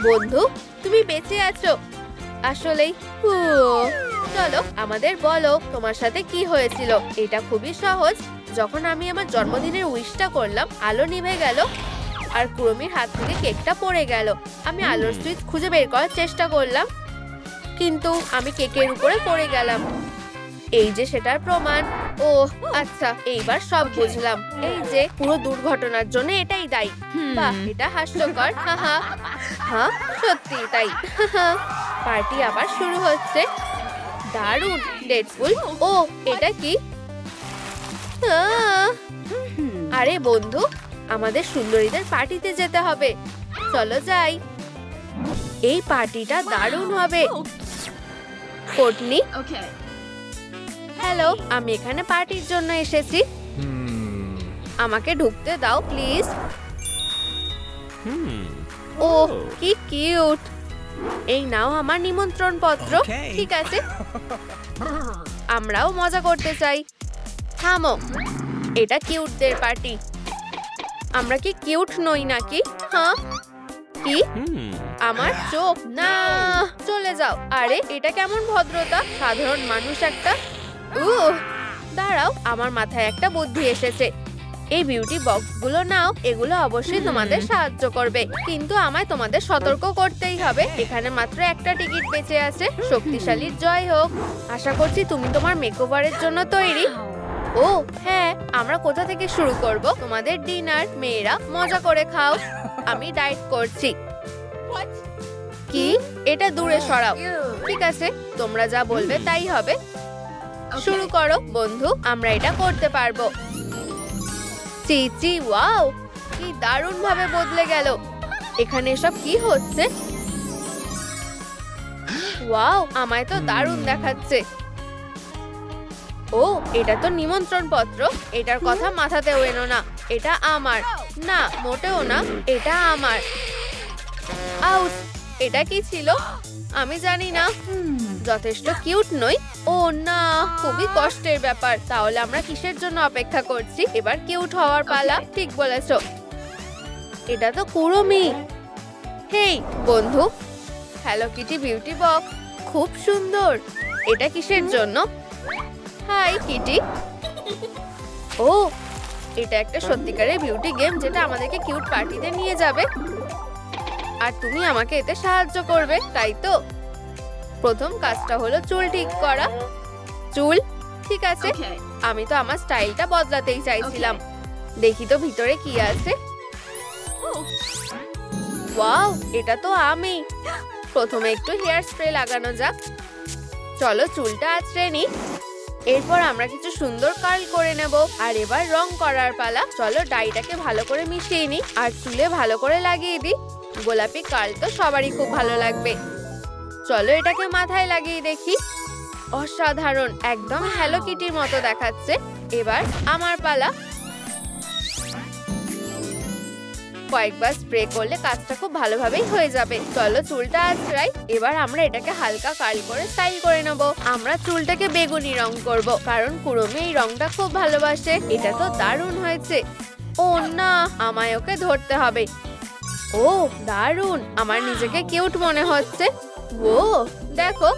বন্ধু, তুমি বেঁচে আছো আসলেই। চলো আমাদের বলো তোমার সাথে কি হয়েছিল। এটা খুবই সহজ। যখন আমি আমার জন্মদিনের উইশটা করলাম, আলো নিভে গেল আর কুরমির হাত থেকে কেকটা পড়ে গেল। আমি আলোর সুইচ খুঁজে বের করার চেষ্টা করলাম, কিন্তু আমি কেকের উপরে পড়ে গেলাম। এই যে সেটার প্রমাণ। ও আচ্ছা, এইবার সব বুঝলাম। এই যে পুরো দুর্ঘটনার জন্য এটাই দায়ী। বাহ, এটা হাস্যকর। হ্যাঁ সত্যি তাই। পার্টি আবার শুরু হচ্ছে। দারুণ ডেডপুল। ও এটা কি? আরে বন্ধু, আমাদের সুন্দরীদের পার্টিতে যেতে হবে, চলো যাই। এই পার্টিটা দারুণ হবে। কোটনি, হ্যালো, আমি এখানে পার্টির জন্য এসেছি। আমাকে ঢুকতে দাও প্লিজ। ও কি কিউট। এই নাও আমার নিমন্ত্রণ পত্র। ঠিক আছে, আমরাও মজা করতে চাই। থামো, এটা কিউটদের পার্টি। আমরা কি কিউট নই নাকি? হ্যাঁ কি? আমার চোখ না, চলে যাও। আরে এটা কেমন ভদ্রতা, সাধারণ মানুষ একটা। দাঁড়াও, আমার মাথায় একটা বুদ্ধি এসেছে। এই বিউটি বক্সগুলো নাও, এগুলো অবশ্যই তোমাদের সাহায্য করবে, কিন্তু আমায় তোমাদের সতর্ক করতেই হবে। এখানে মাত্র একটা টিকিট বেঁচে আছে। শক্তিশালীর জয় হোক। আশা করছি তুমি তোমার মেকওভারের জন্য তৈরি। ও হ্যাঁ, আমরা কোথা থেকে শুরু করব? তোমাদের ডিনার। মেয়েরা মজা করে খাও, আমি ডায়েট করছি। কি? এটা দূরে সরাও। ঠিক আছে, তোমরা যা বলবে তাই হবে। শুরু করো বন্ধু, আমরা এটা করতে পারবো। চিচি, ওয়াও, কি দারুণ ভাবে বদলে গেল। এখানে এসব কি হচ্ছে? ওয়াও, আমায় তো দারুণ দেখাচ্ছে। ও এটা তো নিমন্ত্রণ পত্র। এটার কথা মাথাতেও এনো না। এটা আমার না, মোটেও না, এটা আমার। আউট! এটা কি ছিল? আমি জানি না। যথেষ্ট কিউট নই। ও না, খুবই কষ্টের ব্যাপার। তাহলে আমরা কিসের জন্য অপেক্ষা করছি? এবার কিউট হওয়ার পালা। ঠিক বলেছো, এটা তো কুরমি। হেই বন্ধু, হ্যালো কিটি বিউটি বক্স, খুব সুন্দর। এটা কিসের জন্য? High Kitty. ও এটা একটা সত্যিকারের বিউটি গেম, যেটা আমাদেরকে কিউট পার্টিতে নিয়ে যাবে। আর তুমি আমাকে এতে সাহায্য করবে, তাই তো? প্রথম কাজটা হলো চুল ঠিক করা। চুল ঠিক আছে, আমি তো আমার স্টাইলটা বদলাতেই চাইছিলাম। দেখি তো ভিতরে কি আছে। ওয়াও, এটা তো আমি। প্রথমে একটু হেয়ার স্প্রে লাগানো যাক। চলো চুলটা আঁচড়ে নি। এরপর আমরা কিছু সুন্দর কার্ল করে নেব। আর এবার রং করার পালা। চলো ডাইটাকে ভালো করে মিশিয়ে নি আর চুলে ভালো করে লাগিয়ে দিই। গোলাপি কার্ল তো সবারই খুব ভালো লাগবে। চলো এটাকে মাথায় লাগিয়ে দেখি। অসাধারণ, একদম হ্যালো কিটির মতো দেখাচ্ছে। এবার আমার পালা। কয়েকবার স্প্রে করলে কাজটা খুব ভালোভাবেই হয়ে যাবে। চলো চুলটা আঁচড়াই। এবার আমরা এটাকে হালকা কার্ল করে স্টাইল করে নেব। আমরা চুলটাকে বেগুনি রং করব, কারণ কুড়মি এই রংটা খুব ভালোবাসে। এটা তো দারুণ হয়েছে। ও না, আমায় ওকে ধরতে হবে। ও দারুণ, আমার নিজেকে কিউট মনে হচ্ছে। ও দেখো,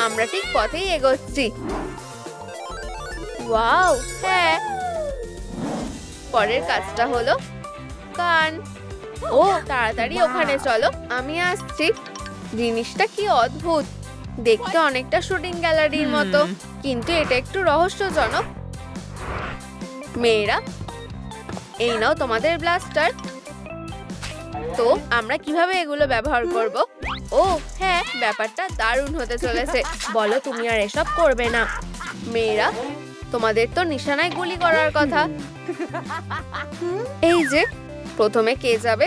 আমরা ঠিক পথেই এগোচ্ছি। ওয়াও, হ্যাঁ। পরের কাজটা হলো কান। ও তাড়াতাড়ি ওখানে চলো, আমি আসছি। জিনিসটা কি অদ্ভুত, দেখতে অনেকটা শুটিং গ্যালারির মতো, কিন্তু এটা একটু রহস্যজনক। মেয়েরা, এই নাও তোমাদের ব্লাস্টার। তো আমরা কিভাবে এগুলো ব্যবহার করব? ও হ্যাঁ, ব্যাপারটা দারুণ হতে চলেছে। বলো তুমি আর এসব করবে না। মেয়েরা, তোমাদের তো নিশানায় গুলি করার কথা। এই যে প্রথমে কে যাবে?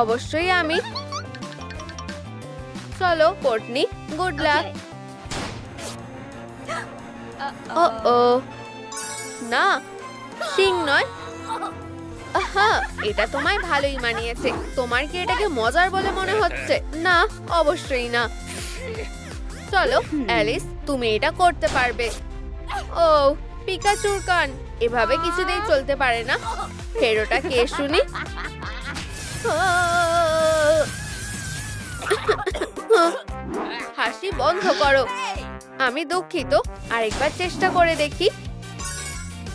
অবশ্যই আমি। চলো কোর্টনি, গুড লাক। ও না, সিং নয়। আহা, এটা তোমায় ভালোই মানিয়েছে। তোমার কি এটাকে মজার বলে মনে হচ্ছে? না, অবশ্যই না। চলো অ্যালিস, তুমি এটা করতে পারবে। ও পিকাচুর কান, এভাবে কিছুতেই চলতে পারে না। হেরোটা কে শুনি? হাসি বন্ধ করো। আমি দুঃখিত, আরেকবার চেষ্টা করে দেখি।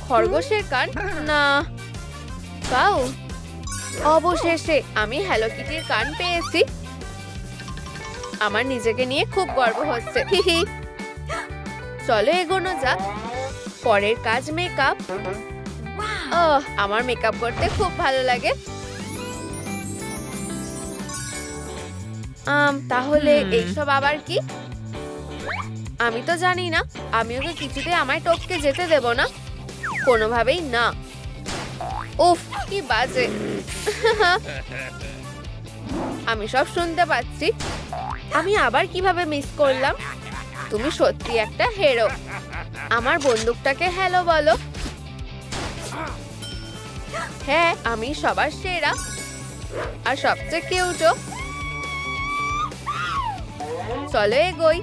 খরগোশের কান না। পাও, অবশেষে আমি হ্যালো কিটির কান পেয়েছি। আমার নিজেকে নিয়ে খুব গর্ব হচ্ছে। চলো এগোনো যাক। পরের কাজ মেকআপ। আমার মেকআপ করতে খুব ভালো লাগে। তাহলে এইসব আবার কি? আমি তো জানি না। আমি ওকে কিছুতে আমায় টপকে যেতে দেব না, কোনোভাবেই না। উফ, কি বাজে। আমি সব শুনতে পাচ্ছি। আমি আবার কিভাবে মিস করলাম? তুমি সত্যি একটা হিরো। আমার বন্দুকটাকে হ্যালো বলো। হ্যাঁ, আমি সবার সেরা আর সবচেয়ে কিউটও। চলো এগোই।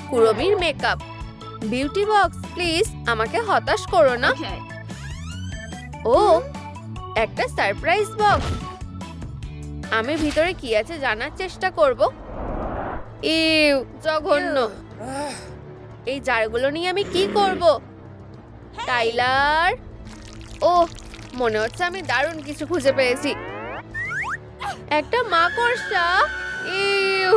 কুড়মির মেকআপ। বিউটি বক্স, প্লিজ আমাকে হতাশ করো না। ও একটা সারপ্রাইজ বক্স। আমি ভিতরে কি আছে জানার চেষ্টা করব। ইউ, জঘন্য। এই জারগুলো নিয়ে আমি কি করব? টাইলার, ও মনে হচ্ছে আমি দারুণ কিছু খুঁজে পেয়েছি। একটা মাকড়সা। ইউ,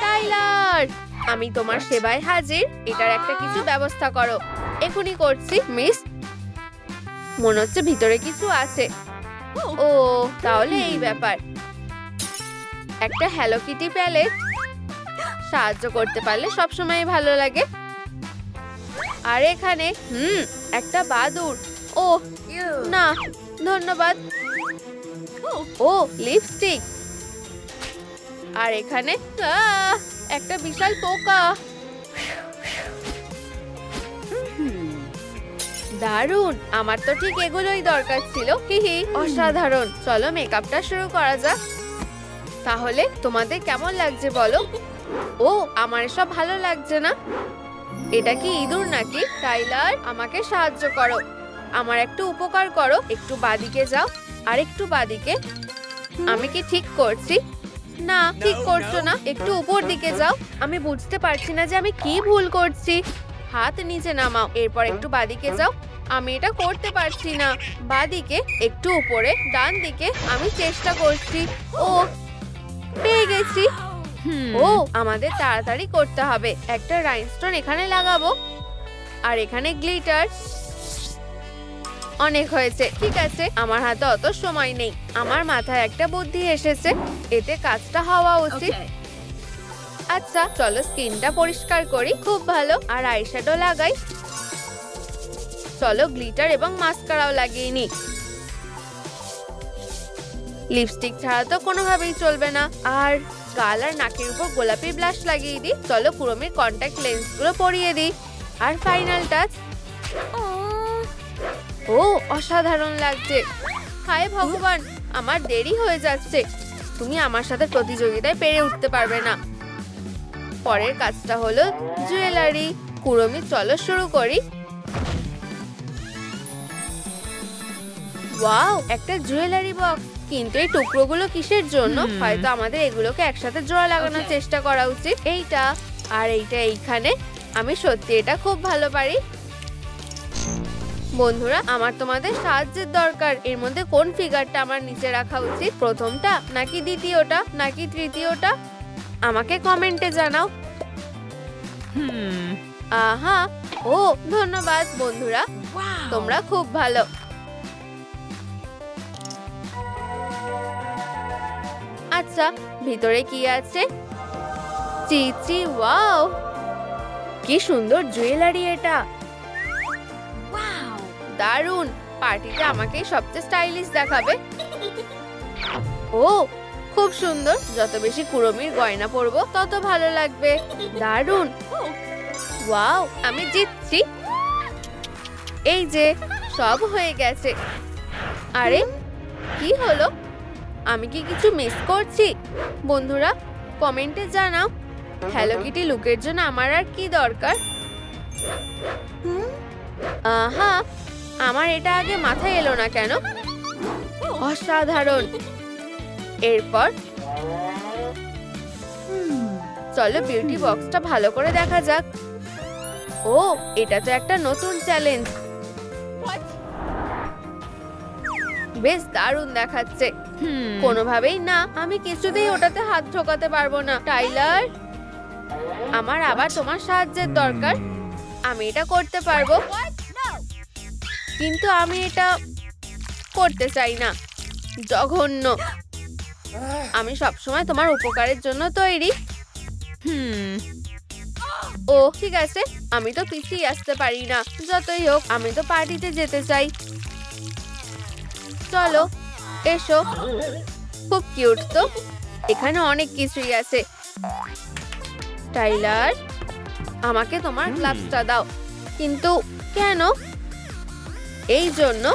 টাইলার, আমি তোমার সেবায় হাজির। এটার একটা কিছু ব্যবস্থা করো। এখনই করছি মিস। মনে হচ্ছে ভিতরে কিছু আছে। ও তাহলে এই ব্যাপার। একটা হ্যালো কিটি প্যালেট। সাহায্য করতে পারলে সবসময় ভালো লাগে। আর এখানে একটা বাদুড়। ও না, ধন্যবাদ। ও লিপস্টিক। আর এখানে একটা বিশাল পোকা। দারুণ, আমার তো ঠিক এগুলোই দরকার ছিল। হিহি, অসাধারণ। চলো মেকআপটা শুরু করা যাক। তাহলে তোমাদের কেমন লাগছে বলো? ও আমার এসব ভালো লাগছে না। এটা কি ইঁদুর নাকি? টাইলার, আমাকে সাহায্য করো। আমার একটু উপকার করো। একটু বাদিকে যাও, আর একটু বাদিকে। আমি কি ঠিক করছি? না, ঠিক করছো না। একটু উপর দিকে যাও। আমি বুঝতে পারছি না যে আমি কি ভুল করছি। হাত নিচে নামাও, এরপর একটু বাদিকে যাও। আমি এটা করতে পারছি না। বাঁদিকে একটু উপরে, ডান দিকে। আমি চেষ্টা করছি। ও, পেয়ে গেছি। ও, আমাদের তাড়াতাড়ি করতে হবে। একটা রাইনস্টোন এখানে লাগাবো আর এখানে গ্লিটার। অনেক হয়েছে, ঠিক আছে। আমার হাতে অত সময় নেই। আমার মাথায় একটা বুদ্ধি এসেছে, এতে কাজটা হওয়া উচিত। আচ্ছা, চলো স্কিনটা পরিষ্কার করি। খুব ভালো। আর আইশ্যাডো লাগাই। চলো গ্লিটার এবং মাস্কারাও লাগিয়ে নি। লিপস্টিক ছাড়া তো কোনোভাবেই চলবে না। আর গাল আর নাকের উপর গোলাপি ব্লাশ লাগিয়ে দিই। চলো কুরমির কন্টাক্ট লেন্সগুলো পরিয়ে দিই। আর ফাইনাল টাচ। ও, অসাধারণ লাগছে। হায় ভগবান, আমার দেরি হয়ে যাচ্ছে। তুমি আমার সাথে প্রতিযোগিতায় পেরে উঠতে পারবে না। পরের কাজটা হলো জুয়েলারি। কুরমি, চলো শুরু করি। ওয়াও, একটা জুয়েলারি বক্স। কিন্তু এই টুকরোগুলো কিসের জন্য? হয়তো আমাদের এগুলোকে একসাথে জোড়া লাগানোর চেষ্টা করা উচিত। এইটা আর এইটা এইখানে। আমি সত্যি এটা খুব ভালো পারি। বন্ধুরা, আমার তোমাদের সাহায্যের দরকার। এর মধ্যে কোন ফিগারটা আমার নিচে রাখা উচিত? প্রথমটা নাকি দ্বিতীয়টা নাকি তৃতীয়টা? আমাকে কমেন্টে জানাও। আহা, ও ধন্যবাদ বন্ধুরা, তোমরা খুব ভালো। আচ্ছা, ভিতরে কি আছে? চিচি, ওয়াও, কি সুন্দর জুয়েলারি এটা। দারুণ। পার্টিতে আমাকে সবচেয়ে স্টাইলিশ দেখাবে। ও, খুব সুন্দর। যত বেশি কুরমির গয়না পরবো তত ভালো লাগবে। দারুণ। ওয়াও, আমি জিতছি। এই যে, সব হয়ে গেছে। আরে, কি হলো? আমি কি কিছু মিস করছি? বন্ধুরা, কমেন্টে জানাও। হ্যালো কিটি লুকের জন্য আমার আর কি দরকার? আহা, আমার এটা আগে মাথায় এলো না কেন? অসাধারণ। এরপর চলো বিউটি বক্সটা ভালো করে দেখা যাক। ও, এটা তো একটা নতুন চ্যালেঞ্জ। বেশ দারুণ দেখাচ্ছে। কোনোভাবেই না, আমি কিছুতেই ওটাতে হাত ঢোকাতে পারবো না। টাইলার, আমার আবার তোমার সাহায্যের দরকার। আমি এটা করতে পারবো, কিন্তু আমি এটা করতে চাই না। জঘন্য। আমি সবসময় তোমার উপকারের জন্য তৈরি। ও, ঠিক আছে। আমি তো পিছিয়ে আসতে পারি না। যতই হোক, আমি তো পার্টিতে যেতে চাই। চলো, এসো। খুব কিউট তো। এখানে অনেক কিছুই আছে। টাইলার, আমাকে তোমার গ্লাভসটা দাও। কিন্তু কেন? এই জন্য।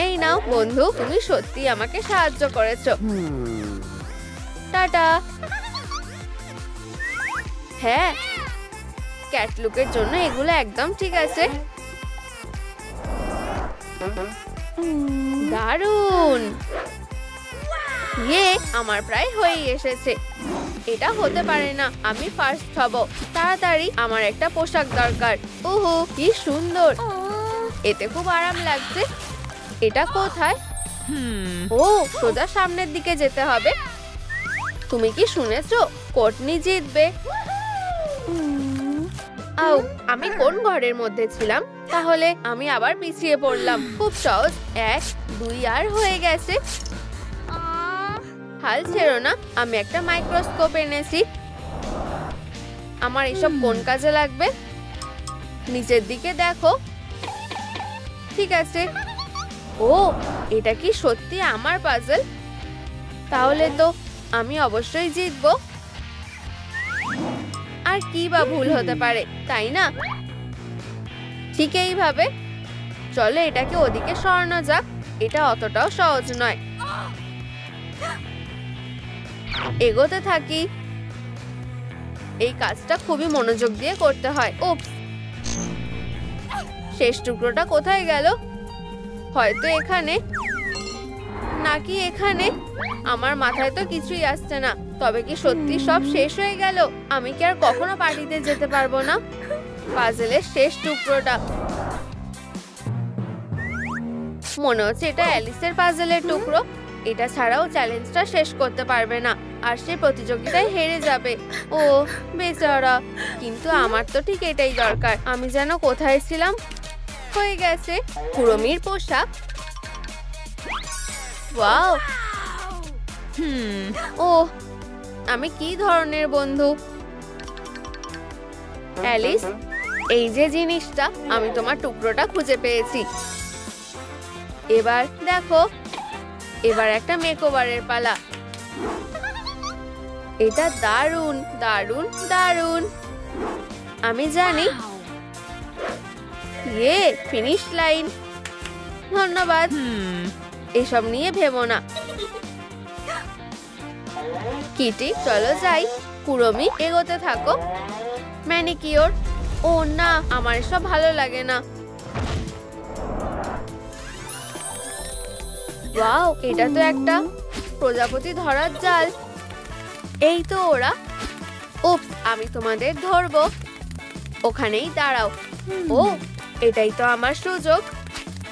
এই নাও বন্ধু, তুমি সত্যি আমাকে সাহায্য করেছো। টাটা। হ্যাঁ, ক্যাটলুকের জন্য এগুলো একদম ঠিক আছে। দারুণ। ইয়ে, আমার প্রায় হয়েই এসেছে। এটা হতে পারে না, আমি ফার্স্ট হব। তাড়াতাড়ি, আমার একটা পোশাক দরকার। ওহো, কি সুন্দর। এতে খুব আরাম লাগছে। এটা কোথায়? ও, সোজা সামনের দিকে যেতে হবে। তুমি কি শুনেছো? কোটনি জিতবে। আউ, আমি কোন ঘরের মধ্যে ছিলাম? তাহলে আমি আবার পিছিয়ে পড়লাম। খুব সহজ। 1, 2 আর হয়ে গেছে। হাল ছেড়ো না, আমি একটা মাইক্রোস্কোপ এনেছি। আমার এসব কোন কাজে লাগবে? নিচের দিকে দেখো। ঠিক আছে। ও, এটা কি সত্যি আমার পাজল? তাহলে তো আমি অবশ্যই জিতবো। আর কি বা ভুল হতে পারে, তাই না? ঠিক এইভাবে। চলো এটাকে ওদিকে সরানো যাক। এটা অতটাও সহজ নয়। এগোতে থাকি। এই কাজটা খুবই মনোযোগ দিয়ে করতে হয়। উপস, শেষ টুকরোটা কোথায় গেল? হয়তো এখানে, নাকি এখানে। আমার মাথায় তো কিছুই আসছে না। তবে কি সত্যি সব শেষ হয়ে গেল? আমি কি আর কখনো পার্টিতে যেতে পারবো না? পাজলের শেষ টুকরোটা। মনে হচ্ছে এটা অ্যালিসের পাজলের টুকরো। এটা ছাড়াও চ্যালেঞ্জটা শেষ করতে পারবে না, আর সে প্রতিযোগিতায় হেরে যাবে। ও বেচারা, কিন্তু আমার তো ঠিক এটাই দরকার। আমি যেন কোথায় ছিলাম। হয়ে গেছে, কুড়মির পোশাক। ওয়াও, ও আমি কি ধরনের বন্ধু। অ্যালিস, এই যে জিনিসটা, আমি তোমার টুকরোটা খুঁজে পেয়েছি। এবার দেখো, এবার একটা মেকওভারের পালা। এটা দারুণ দারুণ দারুণ। আমি জানি। Finish line. ধন্যবাদ। এসব নিয়ে ভেবো না। কিটি, চলো যাই। কুড়মি, এগোতে থাকো। ম্যানিকিওর। ও না, আমার এসব ভালো লাগে না। ওয়াও, এটা তো একটা প্রজাপতি ধরার জাল। এই তো ওরা। উপস, আমি তোমাদের ধরবো। ওখানেই দাঁড়াও। ও, এটাই তো আমার সুযোগ।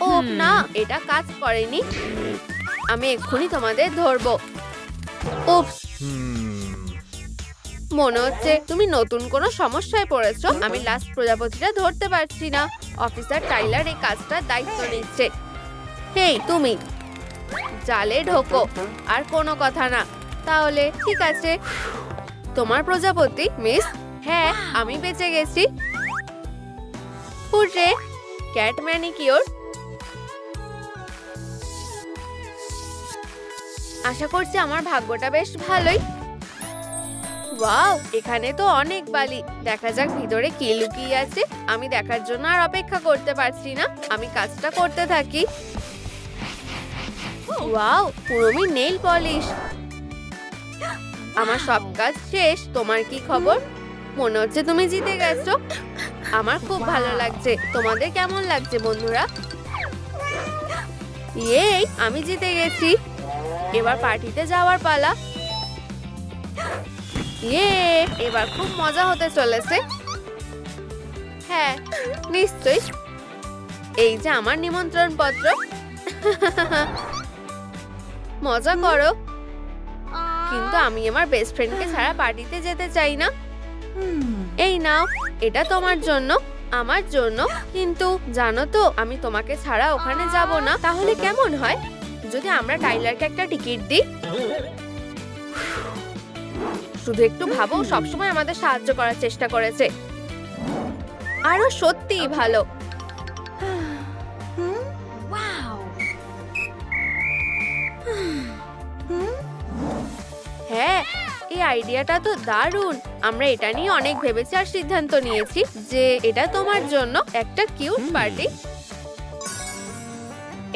ও না, এটা কাজ করেনি। আমি এক্ষুনি তোমাদের ধরবো। উপস, মনে হচ্ছে তুমি নতুন কোনো সমস্যায় পড়েছো। আমি লাস্ট প্রজাপতিটা ধরতে পারছি না। অফিসার টাইলার এই কাজটার দায়িত্ব নিচ্ছে। হেই তুমি, জালে ঢোকো, আর কোনো কথা না। তাহলে ঠিক আছে। তোমার প্রজাপতি, মিস। হ্যাঁ, আমি বেঁচে গেছি। Hurray, cat manicure. আশা করছি আমার ভাগ্যটা বেশ ভালোই। ওয়াও, এখানে তো অনেক বালি। দেখা যাক ভিতরে কি লুকিয়ে আছে। আমি দেখার জন্য আর অপেক্ষা করতে পারছি না। আমি কাজটা করতে থাকি। ওয়াও, কুড়মি নেইল পলিশ। আমার সব কাজ শেষ। তোমার কি খবর? মনে হচ্ছে তুমি জিতে গেছো। আমার খুব ভালো লাগছে। তোমাদের কেমন লাগছে বন্ধুরা? এই, আমি জিতে গেছি। এবার পার্টিতে যাওয়ার পালা। এবার খুব মজা হতে চলেছে। হ্যাঁ, নিশ্চয়ই। এই যে আমার নিমন্ত্রণ পত্র। মজা করো। কিন্তু আমি আমার বেস্ট ফ্রেন্ডকে ছাড়া পার্টিতে যেতে চাই না। এই নাও, এটা তোমার জন্য, আমার জন্য। কিন্তু জানো তো, আমি তোমাকে ছাড়া ওখানে যাব না। তাহলে কেমন হয় যদি আমরা টাইলারকে একটা টিকিট দিই? শুধু একটু ভাবো, সবসময় আমাদের সাহায্য করার চেষ্টা করেছে। আরো সত্যিই ভালো। হ্যাঁ, এই আইডিয়াটা তো দারুণ। আমরা এটা নিয়ে অনেক ভেবেছি আর সিদ্ধান্ত নিয়েছি যে এটা তোমার জন্য একটা কিউট পার্টি।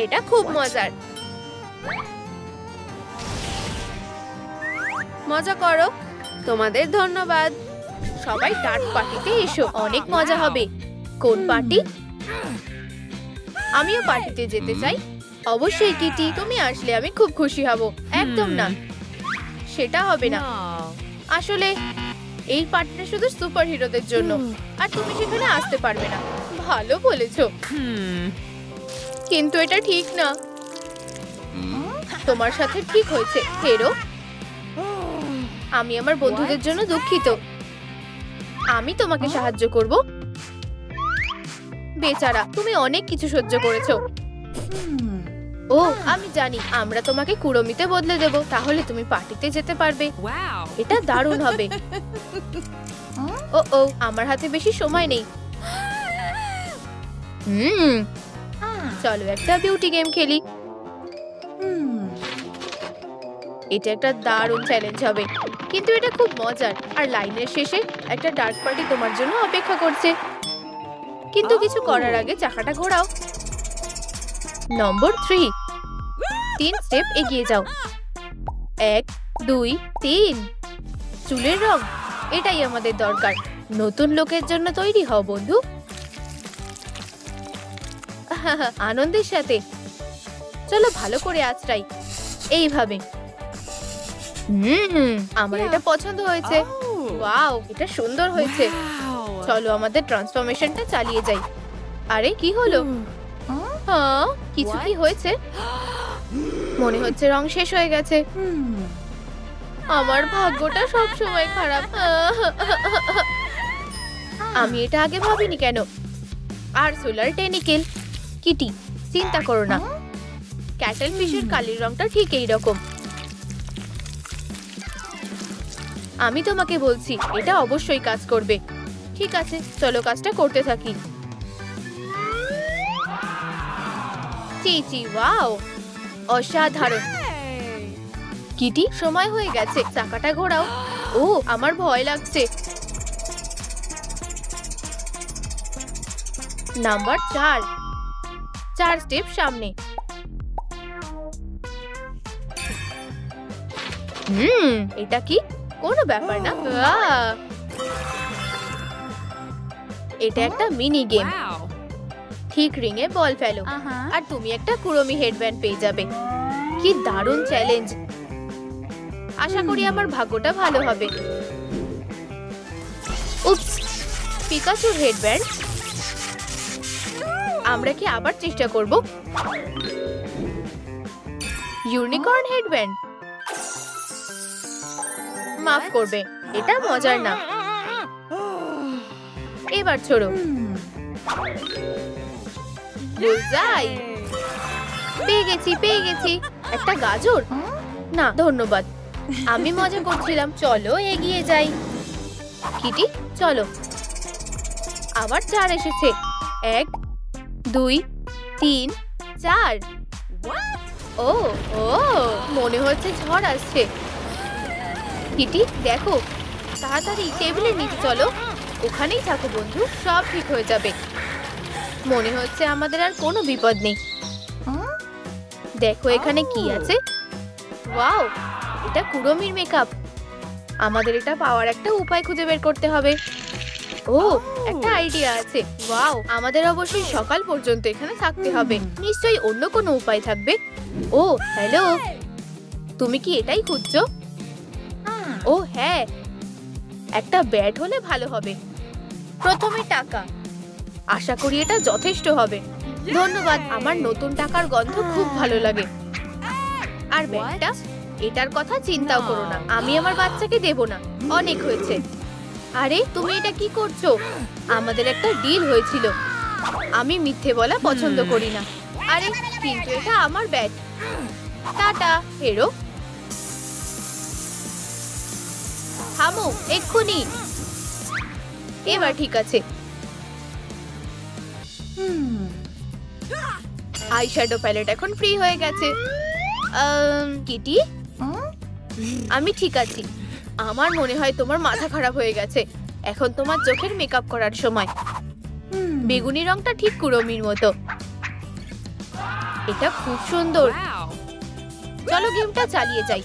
এটা খুব মজার। মজা করো। তোমাদের ধন্যবাদ। সবাই টার্ট পার্টিতে এসো, অনেক মজা হবে। কোন পার্টি? আমিও পার্টিতে যেতে চাই। অবশ্যই কিটি, তুমি আসলে আমি খুব খুশি হব। একদম না, সেটা হবে না। আসলে এই পার্টিটা শুধু সুপার হিরোদের জন্য, আর তুমি সেখানে আসতে পারবে না। ভালো বলেছো, কিন্তু এটা ঠিক না। তোমার সাথে ঠিক হয়েছে হেরো। আমি আমার বন্ধুদের জন্য দুঃখিত। আমি তোমাকে সাহায্য করব। বেচারা, তুমি অনেক কিছু সহ্য করেছো। ও, আমি জানি। আমরা তোমাকে কুড়মিতে বদলে দেব, তাহলে তুমি পার্টিতে যেতে পারবে। এটা দারুণ হবে। ও, আমার হাতে বেশি সময় নেই। চলো একটা বিউটি গেম খেলি। এটা একটা দারুণ চ্যালেঞ্জ হবে, কিন্তু এটা খুব মজার। আর লাইনের শেষে একটা ডার্ক পার্টি তোমার জন্য অপেক্ষা করছে। কিন্তু কিছু করার আগে চাকাটা ঘোরাও। নম্বর 3, 3 স্টেপ এগিয়ে যাও। 1, 2, 3। চুলের রং, এটাই আমাদের দরকার। নতুন লোকের জন্য তৈরি হও বন্ধু। আনন্দের সাথে। চলো ভালো করে আঁচড়াই। এইভাবে। আমার এটা পছন্দ হয়েছে। ওয়াও, এটা সুন্দর হয়েছে। চলো আমাদের ট্রান্সফরমেশনটা চালিয়ে যাই। আরে কি হলো? হ্যাঁ, কিছু কি হয়েছে? মনে হচ্ছে রং শেষ হয়ে গেছে। আমার ভাগ্যটা সব সময় খারাপ। আমি এটা আগে ভাবিনি কেন? আর সোলার টেনিকেল। কিটি, চিন্তা করো না, ক্যাটেল ফিশের কালির রংটা ঠিক এই রকম। আমি তোমাকে বলছি, এটা অবশ্যই কাজ করবে। ঠিক আছে, চলো কাজটা করতে থাকি। চিচি, ওয়াও, অসাধারণ। কিটি, সময় হয়ে গেছে, চাকাটা ঘোরাও। ও, আমার ভয় লাগছে। নাম্বার 4, 4 স্টেপ সামনে। এটা কি? কোনো ব্যাপার না। এটা একটা মিনি গেম। ঠিক রিং এ বল ফেলো আর তুমি একটা কুরমি হেডব্যান্ড পেয়ে যাবে। কি দারুণ চ্যালেঞ্জ! আশা করি আমার ভাগ্যটা ভালো হবে। উপস, পিকাচুর হেডব্যান্ড। আমরা কি আবার চেষ্টা করব? Unicorn headband. মাফ করবে, এটা মজার না। এবার ছোড়ো। বুলজাই! পেয়ে গেছি। একটা গাজর? না ধন্যবাদ, আমি মজা করছিলাম। চলো এগিয়ে যাই। কিটি, চলো। আবার 4 এসেছে। 1, 2, 3, 4। ও ও, মনে হচ্ছে ঝড় আসছে। কিটি, দেখো, তাড়াতাড়ি টেবিলের নিচে চলো। ওখানেই থাকো বন্ধু, সব ঠিক হয়ে যাবে। মনে হচ্ছে আমাদের আর কোনো বিপদ নেই। দেখো এখানে কি আছে। ওয়াও, এটা কুরমির মেকআপ। আমাদের এটা পাওয়ার একটা উপায় খুঁজে বের করতে হবে। ও, একটা আইডিয়া আছে। ওয়াও, আমাদের অবশ্যই সকাল পর্যন্ত এখানে থাকতে হবে। নিশ্চয়ই অন্য কোনো উপায় থাকবে। ও হ্যালো, তুমি কি এটাই খুঁজছো? ও হ্যাঁ, একটা ব্যাট হলে ভালো হবে। প্রথমে টাকা, আশা করি এটা যথেষ্ট হবে। ধন্যবাদ, আমার নতুন টাকার গন্ধ খুব ভালো লাগে। আর ব্যাটটা, এটার কথা চিন্তাও করো না, আমি আমার বাচ্চাকে দেব না। অনেক হয়েছে। আরে তুমি এটা কি করছো? আমাদের একটা ডিল হয়েছিল। আমি মিথ্যে বলা পছন্দ করি না। আরে কিন্তু এটা আমার ব্যাট। টাটা হেরো। থামো এক্ষুনি। এবার ঠিক আছে। আইশ্যাডো প্যালেট এখন ফ্রি হয়ে গেছে। কিটি, আমি ঠিক আছি। আমার মনে হয় তোমার মাথা খারাপ হয়ে গেছে। এখন তোমার চোখের মেকআপ করার সময়। বেগুনি রংটা ঠিক কুরমির মতো। এটা খুব সুন্দর। চলো গেমটা চালিয়ে যাই।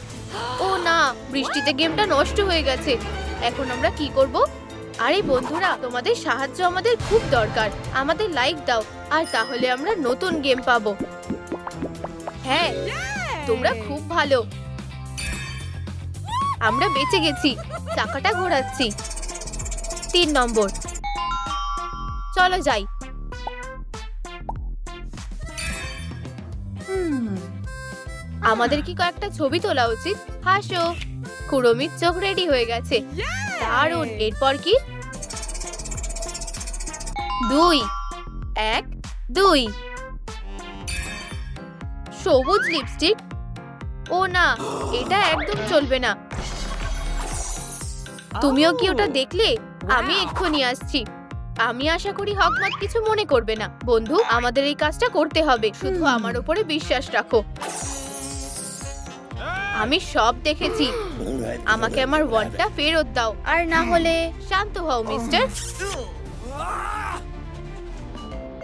ও না, বৃষ্টিতে গেমটা নষ্ট হয়ে গেছে। এখন আমরা কি করব? আরে বন্ধুরা, তোমাদের সাহায্য আমাদের খুব দরকার। আমাদের লাইক দাও, আর তাহলে আমরা নতুন গেম পাবো। হ্যাঁ, তোমরা খুব ভালো। আমরা বেঁচে গেছি। চাকাটা ঘোরাচ্ছি। 3 নম্বর। চলো যাই। আমাদের কি কয়েকটা ছবি তোলা উচিত? হাসো। কুরমির চোখ রেডি হয়ে গেছে। দারুণ। এরপর কি? 2, 1, 2। সবুজ লিপস্টিক? ও না, এটা একদম চলবে না। তুমিও কি ওটা দেখলে? আমি এক্ষুনি আসছি। আমি আশা করি হকমত কিছু মনে করবে না। বন্ধু, আমাদের এই কাজটা করতে হবে। শুধু আমার উপরে বিশ্বাস রাখো। আমি সব দেখেছি। আমাকে আমার ওয়ান্ডটা ফেরত দাও, আর না হলে শান্ত হও মিস্টার।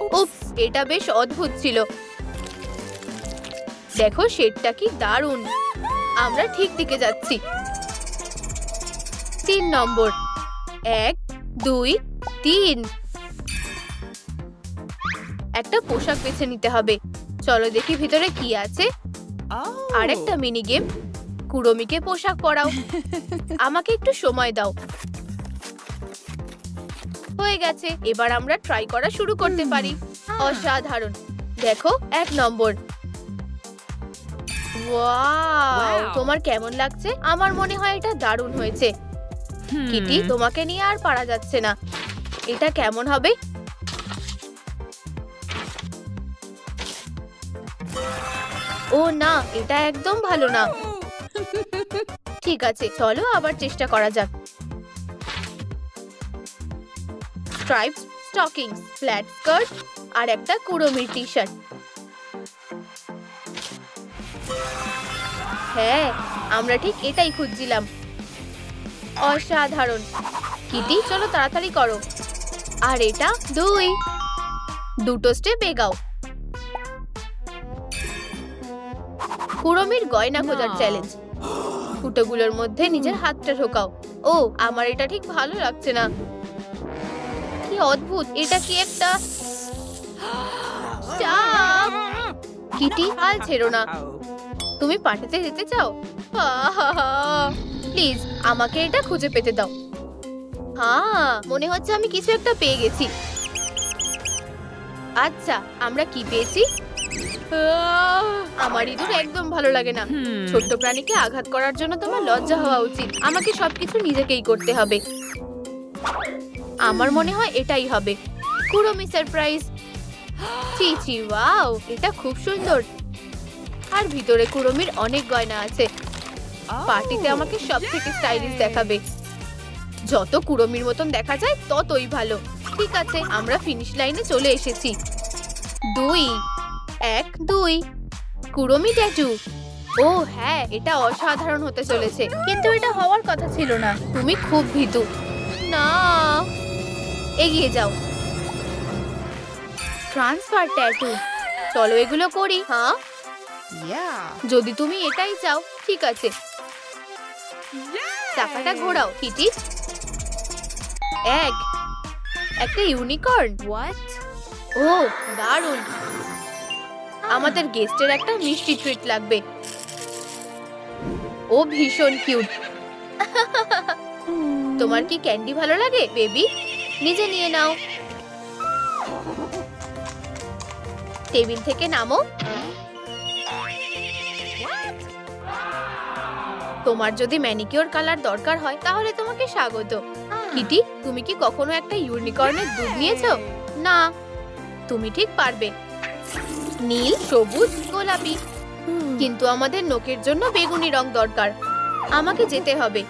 উপস, এটা বেশ অদ্ভুত ছিল। দেখো শেডটা কি দারুণ। আমরা ঠিক দিকে যাচ্ছি। 3 নম্বর। 1, 2, 3। একটা পোশাক বেছে নিতে হবে। চলো দেখি ভিতরে কি আছে। আরেকটা মিনি গেম। কুরমিকে পোশাক পরাও। আমাকে একটু সময় দাও। হয়ে গেছে, এবার আমরা ট্রাই করা শুরু করতে পারি। অসাধারণ। দেখো 1 নম্বর। ওয়াও, তোমার কেমন লাগছে? আমার মনে হয় এটা দারুণ হয়েছে। কিটি, তোমাকে নিয়ে আর পারা যাচ্ছে না। এটা কেমন হবে? ও না, এটা একদম ভালো না। ঠিক আছে, চলো আবার চেষ্টা করা যাক। স্ট্রাইপস স্টকিংস, ফ্ল্যাট স্কার্ট আর একটা কুড়মির টি শার্ট। হ্যাঁ, আমরা ঠিক এটাই খুঁজছিলাম। অসাধারণ। কিটি, চলো তাড়াতাড়ি করো। আর এটা 2 স্টেপ এগাও। কুড়মির গয়না খোঁজার চ্যালেঞ্জ। ফুটোগুলোর মধ্যে নিজের হাতটা ঢোকাও। ও, আমার এটা ঠিক ভালো লাগছে না। কি অদ্ভুত, এটা কি একটা সাপ? কিটি, হাল ছেড়ো না। তুমি পার্টিতে যেতে চাও? প্লিজ আমাকে এটা খুঁজে পেতে দাও। হ্যাঁ, মনে হচ্ছে আমি কিছু একটা পেয়ে গেছি। আচ্ছা, আমরা কি পেয়েছি? আমার ইঁদুর একদম ভালো লাগে না। ছোট্ট প্রাণীকে আঘাত করার জন্য তোমার লজ্জা হওয়া উচিত। আমাকে সবকিছু নিজেকেই করতে হবে। আমার মনে হয় এটাই হবে কুড়মি সারপ্রাইজ। চি চি, ওয়াও, এটা খুব সুন্দর। আর ভিতরে কুড়মির অনেক গয়না আছে। পার্টিতে আমাকে সবথেকে স্টাইলিশ দেখাবে। যত কুড়মির মতন দেখা যায় ততই ভালো। ঠিক আছে, আমরা ফিনিশ লাইনে চলে এসেছি। 2 কুড়মি ট্যাটু। ও হ্যাঁ, এটা অসাধারণ হতে চলেছে। কিন্তু এটা হওয়ার কথা ছিল না। তুমি খুব ভীতু। না, এগিয়ে যাও। ট্রান্সফার ট্যাটু, চলো এগুলো করি। হ্যাঁ, যদি তুমি এটাই চাও। ঠিক আছে, চাকাটা ঘোরাও। কিটি, একটা ইউনিকর্ন। ও দারুণ। আমাদের গেস্টের একটা মিষ্টি ট্রিট লাগবে। ও ভীষণ কিউট। তোমার কি ক্যান্ডি ভালো লাগে বেবি? নিজে নিয়ে নাও। টেবিল থেকে নামো। তোমার যদি ম্যানিকিউর কালার দরকার হয় তাহলে তোমাকে স্বাগত। কিটি, তুমি কি কখনো একটা ইউনিকর্নের দুধ নিয়েছো? না, তুমি ঠিক পারবে। নীল, সবুজ, গোলাপি। কিন্তু আমাদের নোকের জন্য বেগুনি রং দরকার। আমাকে যেতে হবে।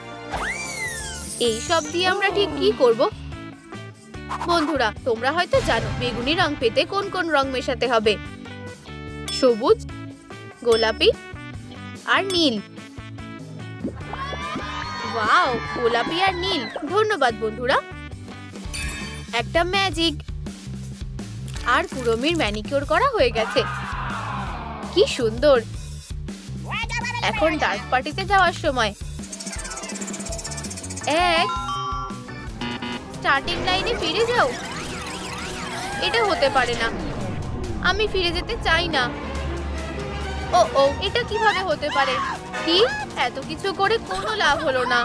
এই সব দিয়ে আমরা ঠিক কি করব? বন্ধুরা, তোমরা হয়তো জানো বেগুনি রং পেতে কোন কোন রং মেশাতে হবে। সবুজ, গোলাপি আর নীল। ওয়াও, গোলাপি আর নীল। ধন্যবাদ বন্ধুরা। একটা ম্যাজিক। আর কুড়মির ম্যানিকিউর করা হয়ে গেছে। কি সুন্দর। এখন ডার্ক পার্টিতে যাওয়ার সময়। স্টার্টিং লাইনে ফিরে যাও। এটা হতে পারে না। আমি ফিরে যেতে চাই না। ও, এটা কিভাবে হতে পারে? কি, এত কিছু করে কোনো লাভ হলো না।